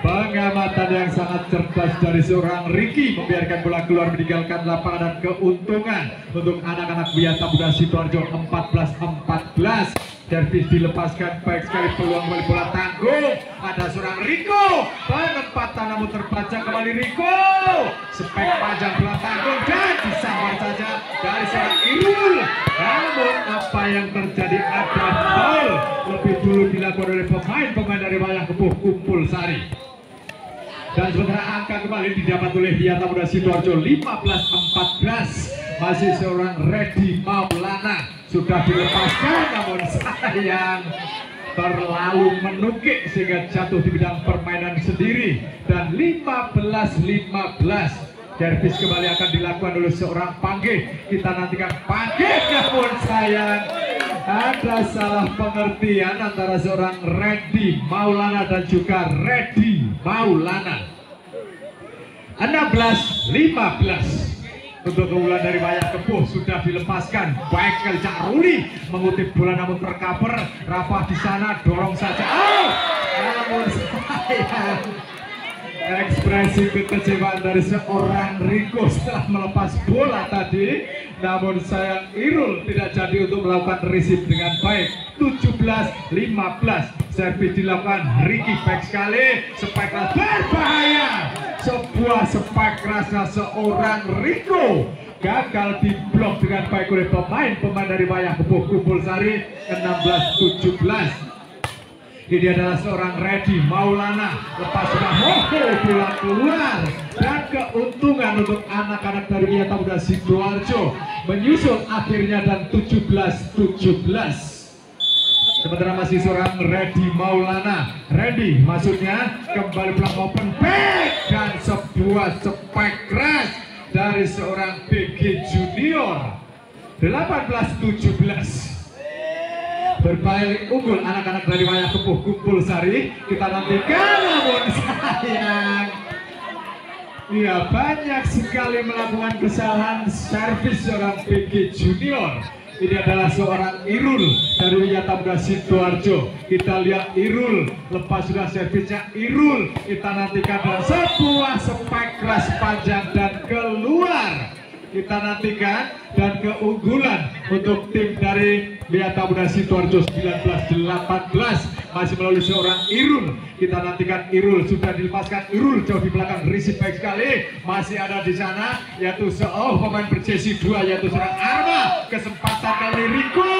pengamatan yang sangat cerdas dari seorang Ricky membiarkan bola keluar meninggalkan lapangan dan keuntungan untuk anak-anak Wiyata Muda Sidoarjo 14-14. Servis dilepaskan baik sekali, peluang kembali bola tanggung. Ada seorang Riko, penempatan namun terbaca kembali Riko. Spek panjang bola tanggung dan disambar saja dari seorang Irul. Namun apa yang terjadi, ada foul lebih dulu dilakukan oleh pemain dari Wayah Kepuh Kumpul Sari. Dan sementara angka kembali didapat oleh Wiyata Muda Sidoarjo 15-14. Masih seorang Redi Maulana sudah dilepaskan, namun sayang terlalu menukik sehingga jatuh di bidang permainan sendiri. Dan 15-15 servis kembali akan dilakukan oleh seorang Panggil. Kita nantikan Panggil, namun sayang ada salah pengertian antara seorang Redi Maulana dan juga Redi Maulana. 16-15 untuk keunggulan dari Wayah Kepuh sudah dilepaskan. Baik sekali Cak Ruli mengutip bola namun tercover. Rafa di sana dorong saja. Namun sayang ekspresi kekecewaan dari seorang Riko setelah melepas bola tadi. Namun sayang Irul tidak jadi untuk melakukan receive dengan baik. 17-15 servis dilakukan Ricky, baik sekali, spike keras berbahaya. Sebuah spike kerasnya seorang Riko gagal diblok dengan baik oleh pemain dari Wayah Kepuh Kumpul Sari. 16-17. Ini adalah seorang Ready Maulana, lepas sudah bola keluar, dan keuntungan untuk anak-anak dari Wiyata Muda Sidoarjo menyusul akhirnya dan 17-17. Sementara masih seorang Ready Maulana, Ready maksudnya kembali pulang open back dan sebuah spek keras dari seorang BG Junior. 18-17. Berbalik unggul anak-anak dari Wayah Kepuh Kumpul Sari. Kita nantikan, namun sayang, ya banyak sekali melakukan kesalahan servis seorang BG Junior. Ini adalah seorang Irul dari Wiyata Muda Sidoarjo. Kita lihat Irul, lepas sudah servisnya Irul. Kita nantikan dan sebuah spek keras panjang dan keluar. Kita nantikan dan keunggulan untuk tim dari Wiyata Muda Sidoarjo 19-18 masih melalui seorang Irul. Kita nantikan Irul, sudah dilepaskan Irul jauh di belakang, receive baik sekali. Masih ada di sana yaitu pemain berjersey 2 yaitu seorang Arma. Kesempatan kali Riko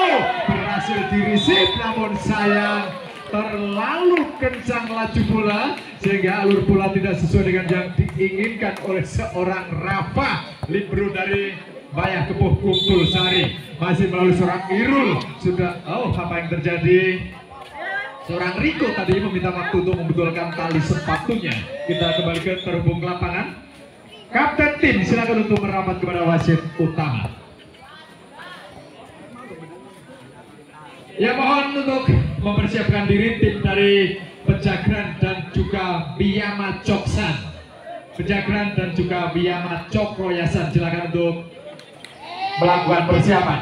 berhasil di receive, namun sayang terlalu kencang laju bola sehingga alur bola tidak sesuai dengan yang diinginkan oleh seorang Rafa, libero dari Wayah Kepuh Kumpul Sari. Masih melalui seorang Irul, sudah apa yang terjadi? Seorang Riko tadi meminta waktu untuk membetulkan tali sepatunya. Kita kembali ke terhubung ke lapangan. Kapten tim silakan untuk merapat kepada wasit utama. Ya, mohon untuk mempersiapkan diri tim dari Pejagran dan juga Biyama Coksan. Pejagran dan juga Biyama Cokroyasan, silakan untuk melakukan persiapan.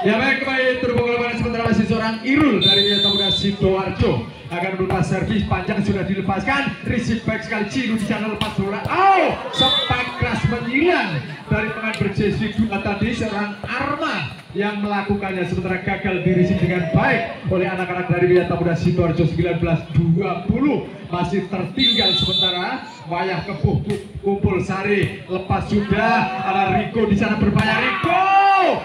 Ya baik, kembali terhubung ke lapangan. Sementara masih seorang Irul dari Wiyata Muda Sidoarjo akan melepas servis panjang, sudah dilepaskan, receive baik sekali Cinu di sana, lepas bola. Spek keras menyilang dari pemain berjersey 2 tadi, seorang Arma yang melakukannya, sementara gagal di receive dengan baik oleh anak-anak dari Wiyata Muda Sidoarjo. 19-20 masih tertinggal sementara Wayah Kepuh Kumpul Sari. Lepas sudah, ada Riko di sana berbahaya. Riko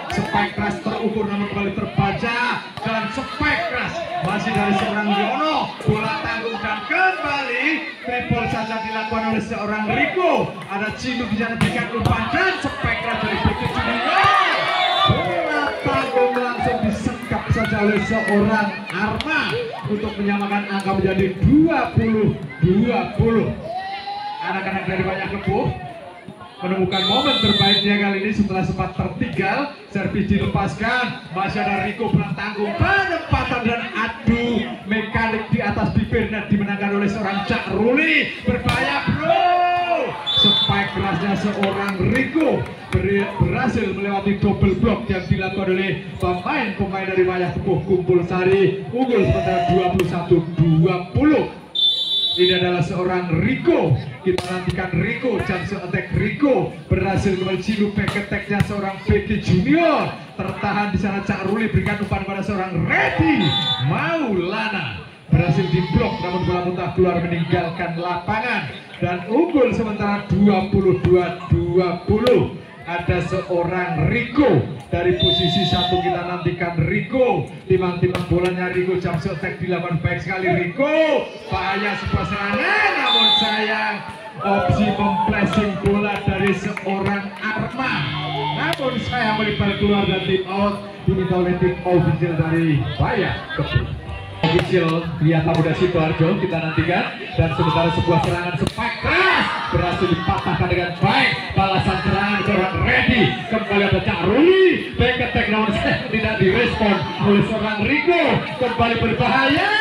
spek keras terukur namun kembali terbaca, dan spek keras masih dari seorang Yono. Bola tanggung dan kembali pebol saja dilakukan oleh seorang Riko. Ada Cinu di sana berikan umpan dan spek keras dari BG Junior. Bola tanggung langsung disekap saja oleh seorang Arma untuk menyamakan angka menjadi 20-20. Anak-anak dari Wayah Kepuh menemukan momen terbaiknya kali ini setelah sempat tertinggal. Servis dilepaskan, masih ada Riko pulang tanggung, penempatan dan adu mekanik di atas bibir dan dimenangkan oleh seorang Cak Ruli. Berbahaya bro, spek kerasnya seorang Riko berhasil melewati double block yang dilakukan oleh pemain dari Wayah Kepuh Kumpul Sari. Unggul sementara 21-20. Ini adalah seorang Riko. Kita nantikan Riko, jump attack Riko berhasil kembali Cinu, back attack-nya seorang BG Junior. Tertahan di sana Cak Ruli, berikan umpan pada seorang Ready Maulana. Berhasil diblok namun bola muntah keluar meninggalkan lapangan dan unggul sementara 22-20. Ada seorang Riko dari posisi 1. Kita nantikan Riko, timang-timang bolanya Riko, jump attack dilakukan baik sekali Riko. Bahaya sebuah serangan, namun sayang opsi memplacing bola dari seorang Arma, namun sayang melibat keluar dan tim out diminta oleh tim official dari Wayah Kepuh Official Wiyata Muda Sidoarjo. Kita nantikan, dan sementara sebuah serangan spek keras berhasil dipatahkan dengan baik. Balasan serangan seorang Ready, kembali ada Cak Ruli, back attack namun tidak direspon oleh seorang Riko. Kembali berbahaya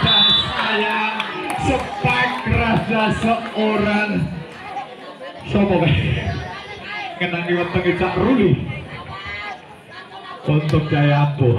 dan sayang spek kerasnya seorang Sopo kena diwetenge Cak Ruli untuk Jayampo.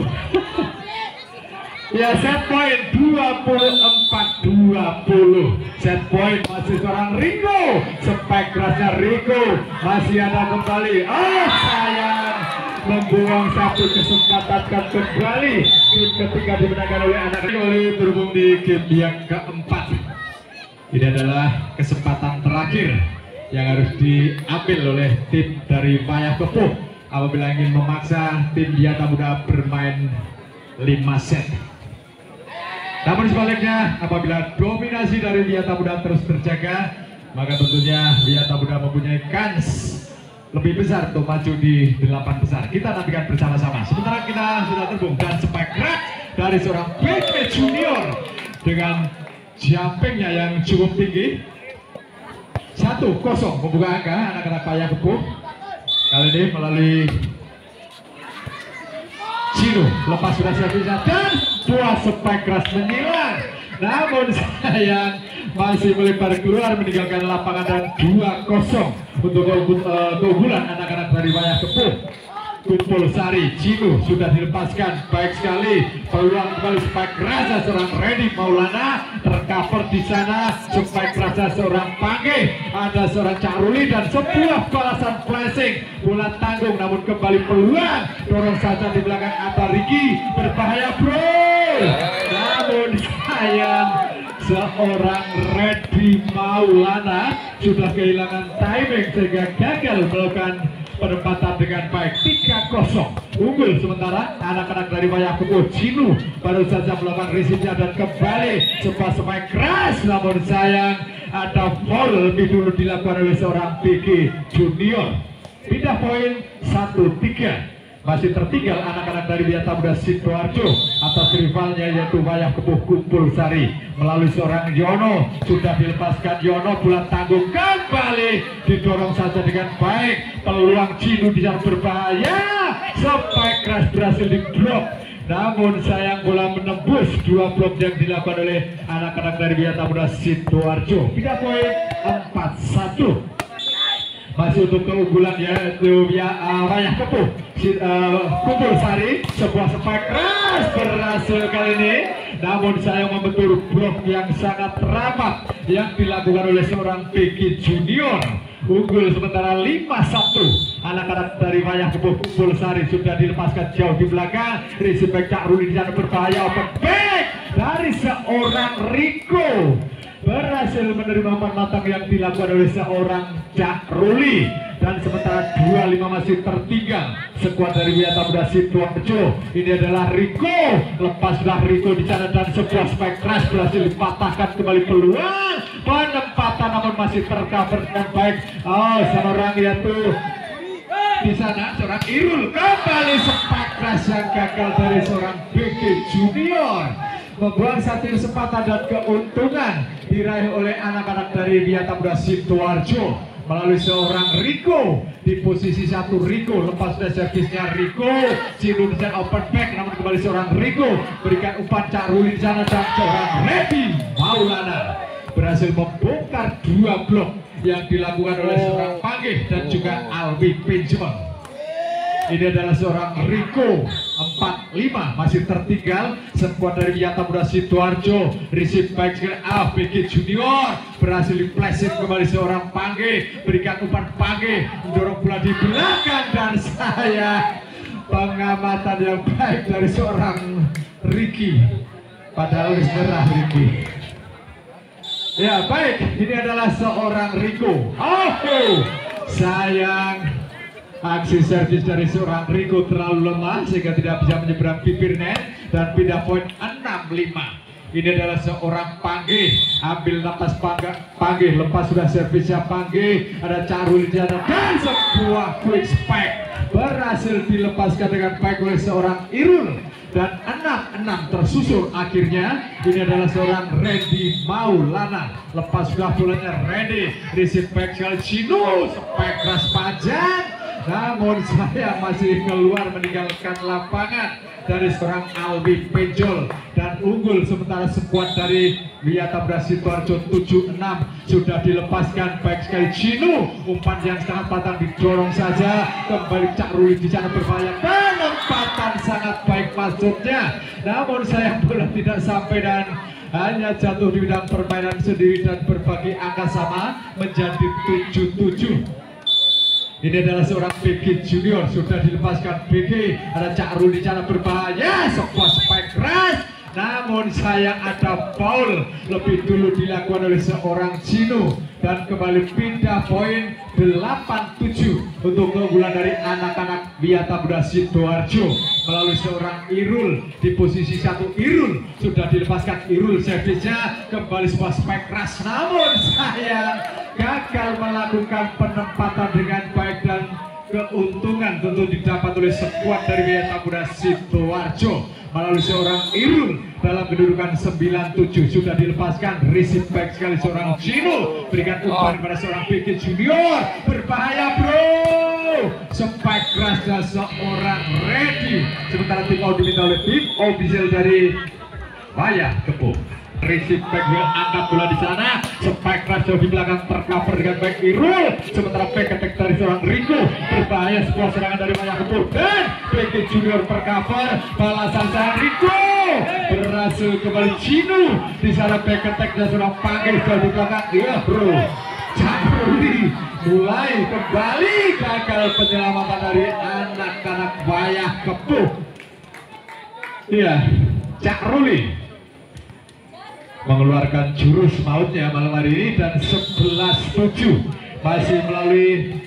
Ya, set point 24-20. Set point masih seorang Riko. Spek kerasnya Riko masih ada kembali. Sayang membuang satu kesempatan kembali. Game ketiga dimenangkan oleh anak Riko, berhubung di game yang keempat. Ini adalah kesempatan terakhir yang harus diambil oleh tim dari Wayah Kepuh apabila ingin memaksa tim Wiyata Muda bermain 5 set. Namun sebaliknya, apabila dominasi dari Wiyata Muda terus terjaga, maka tentunya Wiyata Muda mempunyai kans lebih besar untuk maju di 8 besar. Kita nantikan bersama-sama. Sementara kita sudah terhubung dan spike red dari seorang BK Junior dengan jumpingnya yang cukup tinggi. 1-0 membuka angka anak-anak Wayah Kepuh. Kali ini melalui Cino lepas sudah servisnya dan dua spike keras menyilang. Namun sayang masih melebar keluar meninggalkan lapangan dan 2-0 untuk keunggulan anak-anak dari Wayah Kepuh. Kumpul Sari, Cino sudah dilepaskan, baik sekali peluang kembali spike rasa seorang Randy Maulana, tercover di sana spike rasa seorang Pangge, ada seorang Cak Ruli dan sebuah balasan flashing bola tanggung, namun kembali peluang dorong saja di belakang Atta Riki, berbahaya bro, namun sayang seorang Randy Maulana sudah kehilangan timing sehingga gagal melakukan penempatan dengan baik. 3-0 unggul. Sementara anak-anak dari Wayah Kepuh, Cino baru saja melakukan resipnya dan kembali sebuah spike keras, namun sayang ada foul lebih dulu dilakukan oleh seorang BK Junior. Pindah poin 1-3. Masih tertinggal anak-anak dari Wiyata Muda Sidoarjo atas rivalnya yaitu Wayah Kepuh Kumpul Sari. Melalui seorang Yono sudah dilepaskan, Yono bulan tanggung kembali didorong saja dengan baik. Peluang Cino di sana berbahaya, spike keras berhasil di blok, namun sayang bola menembus dua blok yang dilakukan oleh anak-anak dari Wiyata Muda Sidoarjo. Pindah poin 4-1. Masih untuk keunggulan yaitu Wayah Kepuh Kumpul Sari, sebuah spike keras berhasil kali ini, namun saya membentur blok yang sangat rapat yang dilakukan oleh seorang BK Junior. Unggul sementara 5-1. Anak-anak dari Wayah Kepuh Kumpul Sari sudah dilepaskan jauh di belakang. Receive back Cak Ruli di sana berbahaya, open back dari seorang Riko, berhasil menerima umpan matang yang dilakukan oleh seorang Cak Ruli. Dan sementara 2-5 masih tertinggal skuad dari Wiyata Muda Sidoarjo. Ini adalah Riko, lepaslah Riko di sana dan sebuah spike keras berhasil dipatahkan kembali peluang penempatan, namun masih tercover dengan baik. Oh, seorang yaitu di sana seorang Irul, kembali spike keras yang gagal dari seorang BK Junior, membuang satu kesempatan dan keuntungan diraih oleh anak-anak dari Wiyata Muda Sidoarjo melalui seorang Riko di posisi 1. Riko lepas dari servisnya Riko, Cino di sana open back, namun kembali seorang Riko berikan umpan Cak Ruli di sana dan seorang Randy Maulana berhasil membongkar dua blok yang dilakukan oleh seorang Pangge dan juga Alwi Pinjol. Ini adalah seorang Riko. 4-5 masih tertinggal skuad dari Wiyata Muda Sidoarjo. Receive baik sekali BK Junior, berhasil di-flashing kembali seorang Pangge, berikan umpan Pangge mendorong bola di belakang dan saya pengamatan yang baik dari seorang Ricky, padahal merah Ricky. Ya baik, ini adalah seorang Riko. Sayang aksi servis dari seorang Riko terlalu lemah sehingga tidak bisa menyeberang bibir net dan pindah poin 6-5. Ini adalah seorang Pangge, ambil napas Pangge, lepas sudah servisnya Pangge, ada Cak Ruli di sana dan sebuah quick spike berhasil dilepaskan dengan baik oleh seorang Irul dan 6-6 tersusul akhirnya. Ini adalah seorang Randy Maulana, lepas sudah bolanya Randy, receive back sekali Cino, spike keras panjang, namun saya masih keluar meninggalkan lapangan dari seorang Alwi Pinjol dan unggul. Sementara skuad dari Wiyata Muda Sidoarjo 7-6 sudah dilepaskan baik sekali Cino, umpan yang sangat patang didorong saja kembali Cak Ruli di sana berbahaya, penempatan sangat baik maksudnya, namun sayang bola tidak sampai dan hanya jatuh di bidang permainan sendiri dan berbagi angka sama menjadi 7-7. Ini adalah seorang BK Junior, sudah dilepaskan BK, ada Cak Ruli di sana berbahaya, sebuah spike keras, namun sayang ada foul lebih dulu dilakukan oleh seorang Cino, dan kembali pindah poin 8-7 untuk keunggulan dari anak-anak Wiyata Muda Sidoarjo melalui seorang Irul. Di posisi 1 Irul sudah dilepaskan, Irul servisnya kembali sebuah spike keras, namun sayang gagal melakukan penempatan dengan baik, dan keuntungan tentu didapat oleh skuad dari Wiyata Muda Sidoarjo melalui seorang Irul dalam kedudukan 9-7. Sudah dilepaskan, receive back sekali seorang Cino, berikan umpan pada seorang BG Junior, berbahaya bro, spike keras dari seorang Ready. Sementara tim out diminta oleh tim official dari Wayah Kepuh. Receive back angkat bola di sana, spike keras jauh di belakang, tercover dengan back Irul. Sementara back attack dari seorang Rico, berbahaya sebuah serangan dari Wayah Kepuh, dan BG Junior tercover, balasan seorang Rico berhasil kembali Cino. Di sana back attack dari seorang Panggil jauh di belakang, ya bro, Caruli mulai kembali, gagal penyelamatan dari anak-anak Wayah Kepuh. Iya, Caruli mengeluarkan jurus mautnya malam hari ini, dan 11-7 masih melalui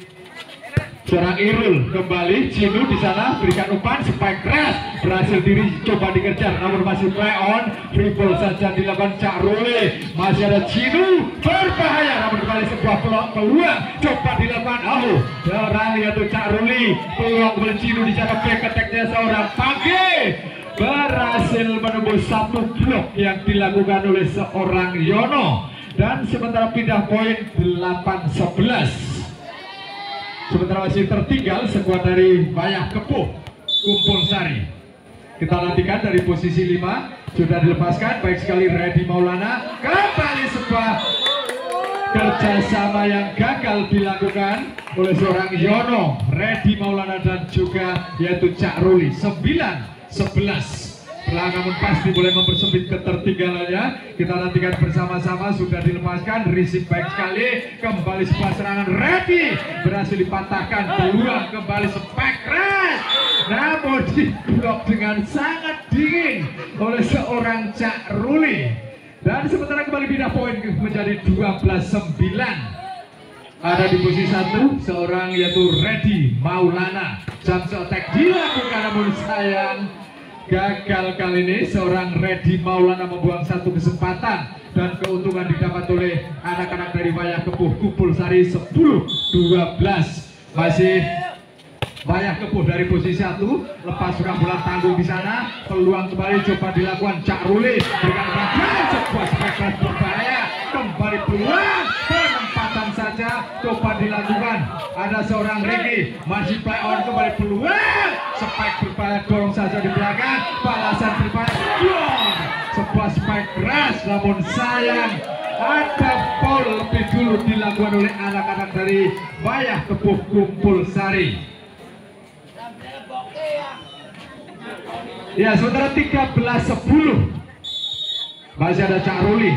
seorang Irul. Kembali Cino di sana, berikan umpan, spike keras berhasil diri coba dikejar, namun masih play on, free ball saja dilakukan Cak Rule. Masih ada Cino, berbahaya, namun kembali sebuah peluang coba dilakukan orang yaitu Cak Rule, peluang kembali Cino di sana, back attack-nya seorang Pagi berhasil menembus satu blok yang dilakukan oleh seorang Yono, dan sementara pindah poin 8-11. Sementara masih tertinggal skuad dari Wayah Kepuh Kumpul Sari. Kita nantikan dari posisi 5 sudah dilepaskan, baik sekali Ready Maulana, kembali sebuah kerjasama yang gagal dilakukan oleh seorang Yono, Ready Maulana, dan juga yaitu Cak Ruli. 9-11. Namun pasti boleh mempersempit ketertinggalannya. Kita nantikan bersama-sama. Sudah dilepaskan, receive baik sekali, kembali sebuah serangan Ready berhasil dipatahkan, peluang kembali spike keras, namun diblok dengan sangat dingin oleh seorang Cak Ruli, dan sementara kembali pindah poin menjadi 12-9. Ada di posisi 1 seorang yaitu Ready Maulana, jump attack dilakukan, namun sayang gagal kali ini. Seorang Ready Maulana membuang satu kesempatan, dan keuntungan didapat oleh anak-anak dari Wayah Kepuh Kumpul Sari. 10-12 masih Wayah Kepuh dari posisi 1, lepas sudah bola tanggung di sana, peluang kembali coba dilakukan Cak Ruli, berikan bagian sebuah spek berbahaya, kembali peluang penempatan saja coba dilakukan. Ada seorang Ricky, masih play on, kembali peluang spike berbahaya, dorong saja di belakang, balasan berbahaya, sebuah spike keras, namun sayang ada foul lebih dulu dilakukan oleh anak-anak dari Wayah Kepuh Kumpul Sari. Ya, sementara 13-10 masih ada Cak Ruli,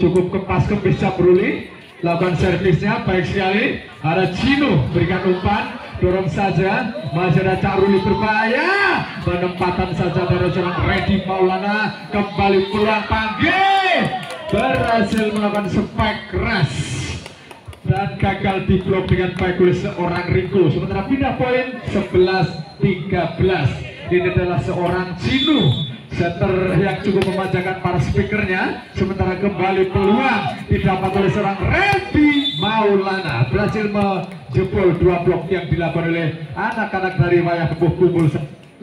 cukup kempis Cak Ruli, lakukan servisnya baik sekali. Ada Cino, berikan umpan, dorong saja, masih ada Cak Ruli berbahaya, penempatan saja dari seorang Ready Maulana, kembali pulang Panggil berhasil melakukan spike keras dan gagal diblok dengan baik oleh seorang Rico. Sementara pindah poin 11-13. Ini adalah seorang Cino, setter yang cukup memanjakan para speakernya. Sementara kembali peluang didapat oleh seorang Ready Maulana, berhasil menjebol 2 blok yang dilakukan oleh anak-anak dari Wayah Kepuh Kumpul.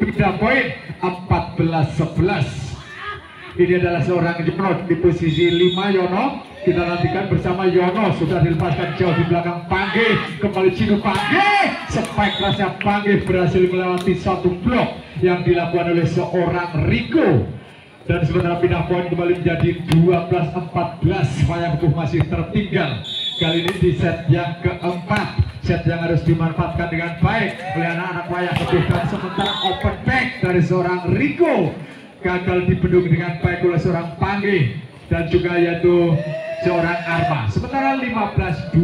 Pindah poin 14-11. Ini adalah seorang Yono di posisi 5 Yono. Kita nantikan bersama Yono, sudah dilepaskan jauh di belakang Panggil, kembali Cino Panggil, spike kerasnya Panggil berhasil melewati satu blok yang dilakukan oleh seorang Rico, dan sementara pindah poin kembali menjadi 12-14. Wayah Kepuh masih tertinggal kali ini di set yang keempat, set yang harus dimanfaatkan dengan baik oleh anak-anak Wayah Kepuh, dan sementara open back dari seorang Rico gagal dibendung dengan baik oleh seorang Panggil dan juga yaitu seorang Arma. Sementara 15-12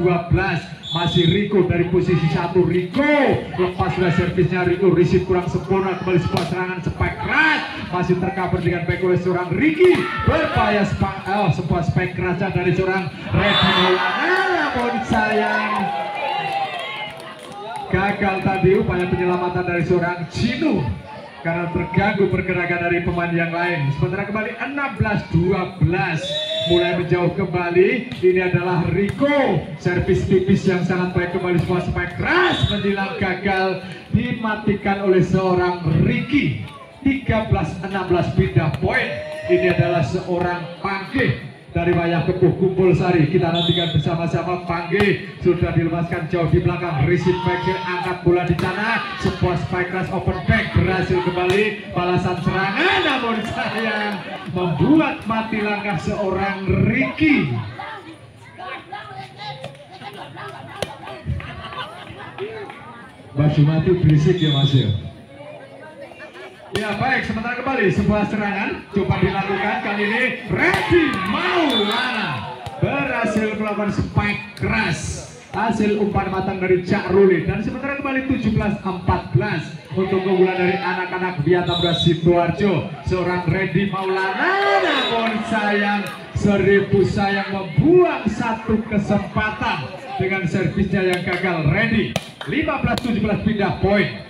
masih Riko dari posisi 1. Riko lepas sudah servisnya, Riko receive kurang sempurna, kembali sebuah serangan spike keras, masih tercover dengan back oleh seorang Ricky. Berbahaya sebuah spike keras dari seorang Reddy Maulana, namun sayang gagal tadi upaya penyelamatan dari seorang Cinu karena terganggu pergerakan dari pemain yang lain. Sementara kembali 16-12 mulai menjauh kembali. Ini adalah Riko, servis tipis yang sangat baik, kembali sebuah spike keras menjelang gagal dimatikan oleh seorang Ricky. 13-16 pindah poin. Ini adalah seorang Pangge dari Wayah Kepuh Kumpul Sari. Kita nantikan bersama-sama. Pangge sudah dilepaskan jauh di belakang, receive back, angkat bola di sana, sebuah spike keras open back berhasil kembali, balasan serangan namun sayang membuat mati langkah seorang Ricky. Baju mati berisik ya Mas ya. Ya baik, sementara kembali sebuah serangan coba dilakukan, kali ini Reddy Maulana berhasil melakukan spike keras, hasil umpan matang dari Cak Ruli. Dan sementara kembali 17-14 untuk keunggulan dari anak-anak Wiyata Muda Sidoarjo. Seorang Reddy Maulana namun sayang, 1000 sayang membuang satu kesempatan dengan servisnya yang gagal. Reddy 15-17 pindah poin.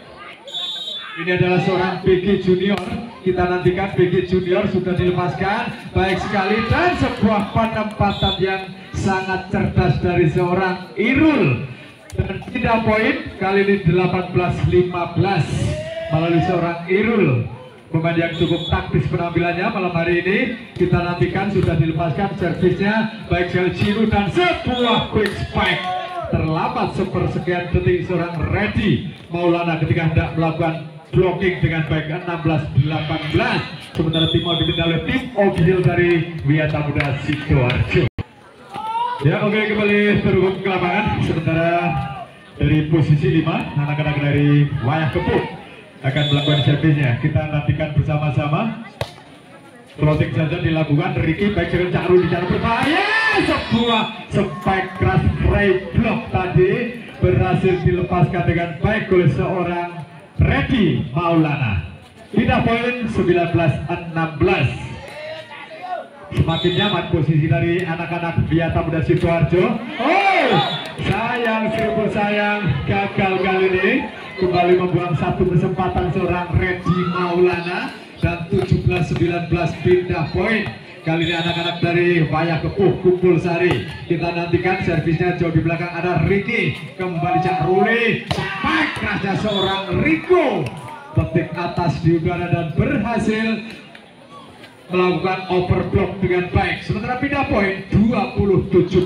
Ini adalah seorang BG Junior. Kita nantikan BG Junior sudah dilepaskan, baik sekali, dan sebuah penempatan yang sangat cerdas dari seorang Irul. Dan pindah poin kali ini 18-15 melalui seorang Irul, pemain yang cukup taktis penampilannya malam hari ini. Kita nantikan sudah dilepaskan servisnya, baik sekali Cinu, dan sebuah quick spike terlambat sepersekian detik seorang Reddy Maulana ketika hendak melakukan blocking dengan baik. 16-18 sementara tim mau dipimpin oleh tim official dari Wiyata Muda Sidoarjo. Ya oke, kembali terhubung ke lapangan. Sementara dari posisi 5 anak-anak dari Wayah Kepuh akan melakukan servisnya. Kita nantikan bersama-sama. Floating saja dilakukan, Ricky baik dengan Cak Ruli di sana, berbahaya, sebuah spike keras free block tadi berhasil dilepaskan dengan baik oleh seorang Reddy Maulana. Pindah poin 19-16. Semakin nyaman posisi dari anak-anak Wiyata Muda Sidoarjo. Oh, sayang, 1000 sayang, gagal kali ini. Kembali membuang satu kesempatan seorang Reddy Maulana. Dan 17-19 pindah poin. Kali ini anak-anak dari Wayah Kepuh Kumpul Sari. Kita nantikan servisnya jauh di belakang ada Ricky, kembali Cak Ruli, spike kerasnya seorang Riko, petik atas di udara dan berhasil melakukan overblock dengan baik. Sementara pindah poin 20-17.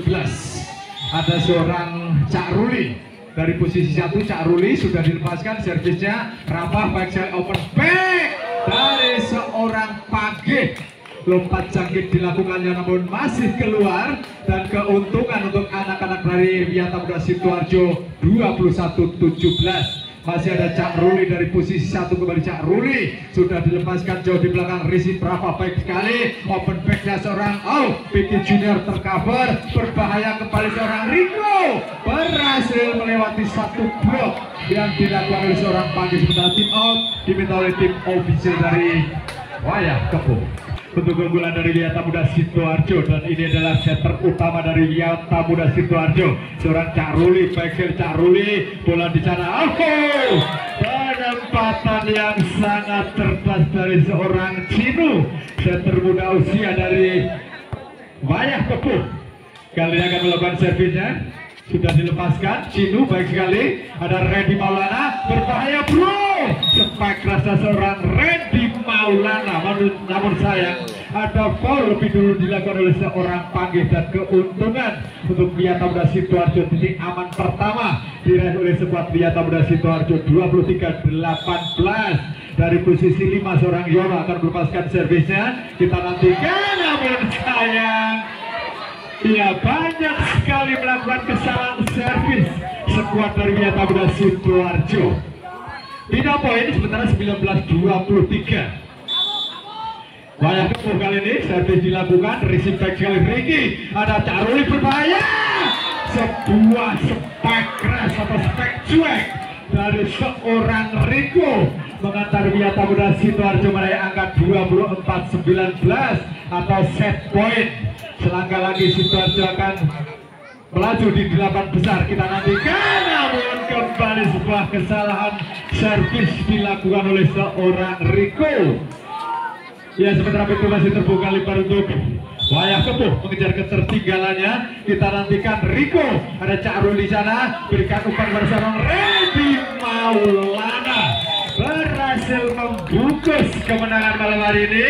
Ada seorang Cak Ruli dari posisi 1. Cak Ruli sudah dilepaskan servisnya, rabah baik sekali open back dari seorang Pangge. Lompat jangkit dilakukannya namun masih keluar, dan keuntungan untuk anak-anak dari Wiyata Muda Sidoarjo 21-17. Masih ada Cak Ruli dari posisi 1, kembali Cak Ruli sudah dilepaskan jauh di belakang, receive berapa baik sekali, open backnya seorang BG Junior tercover, berbahaya kembali seorang Riko, berhasil melewati satu blok yang dilakukan oleh seorang Pangge. Sementara tim out diminta oleh tim official dari Wayah Kepuh untuk keunggulan dari Wiyata Muda Sidoarjo. Dan ini adalah setter utama dari Wiyata Muda Sidoarjo, seorang Cak Ruli, back Cak Ruli, bola di sana. Penempatan yang sangat cerdas dari seorang Cinu, setter muda usia dari Wayah Kepuh. Kali ini akan melakukan servisnya, sudah dilepaskan. Cinu baik sekali, ada Reddy Maulana, berbahaya bro, spike kerasa seorang Reddy Maulana. Namun sayang, ada foul lebih dulu dilakukan oleh seorang Pangge, dan keuntungan untuk Wiyata Muda Sidoarjo. Titik aman pertama diraih oleh skuad Wiyata Muda Sidoarjo 23-18. Dari posisi 5 seorang Yono akan melepaskan servisnya. Kita nantikan, namun sayang, ya banyak sekali melakukan kesalahan servis skuad dari Wiyata Muda Sidoarjo. Pindah poin sementara 19-23. Wayah Kepuh kali ini servis dilakukan, receive back sekali Ricky, ada Cak Ruli, berbahaya, sebuah spek keras atau spek cuek dari seorang Riko mengantar Wiyata Muda Sidoarjo meraih angka 24-19 atau set point. Selangkah lagi Sidoarjo akan melaju di 8 besar. Kita nantikan, namun kembali sebuah kesalahan servis dilakukan oleh seorang Riko. Ya, sementara itu masih terbuka lebar untuk Wayah Kepuh mengejar ketertinggalannya. Kita nantikan Riko, ada Cak Rul di sana, berikan umpan bersama Redi Maulana berhasil membungkus kemenangan malam hari ini.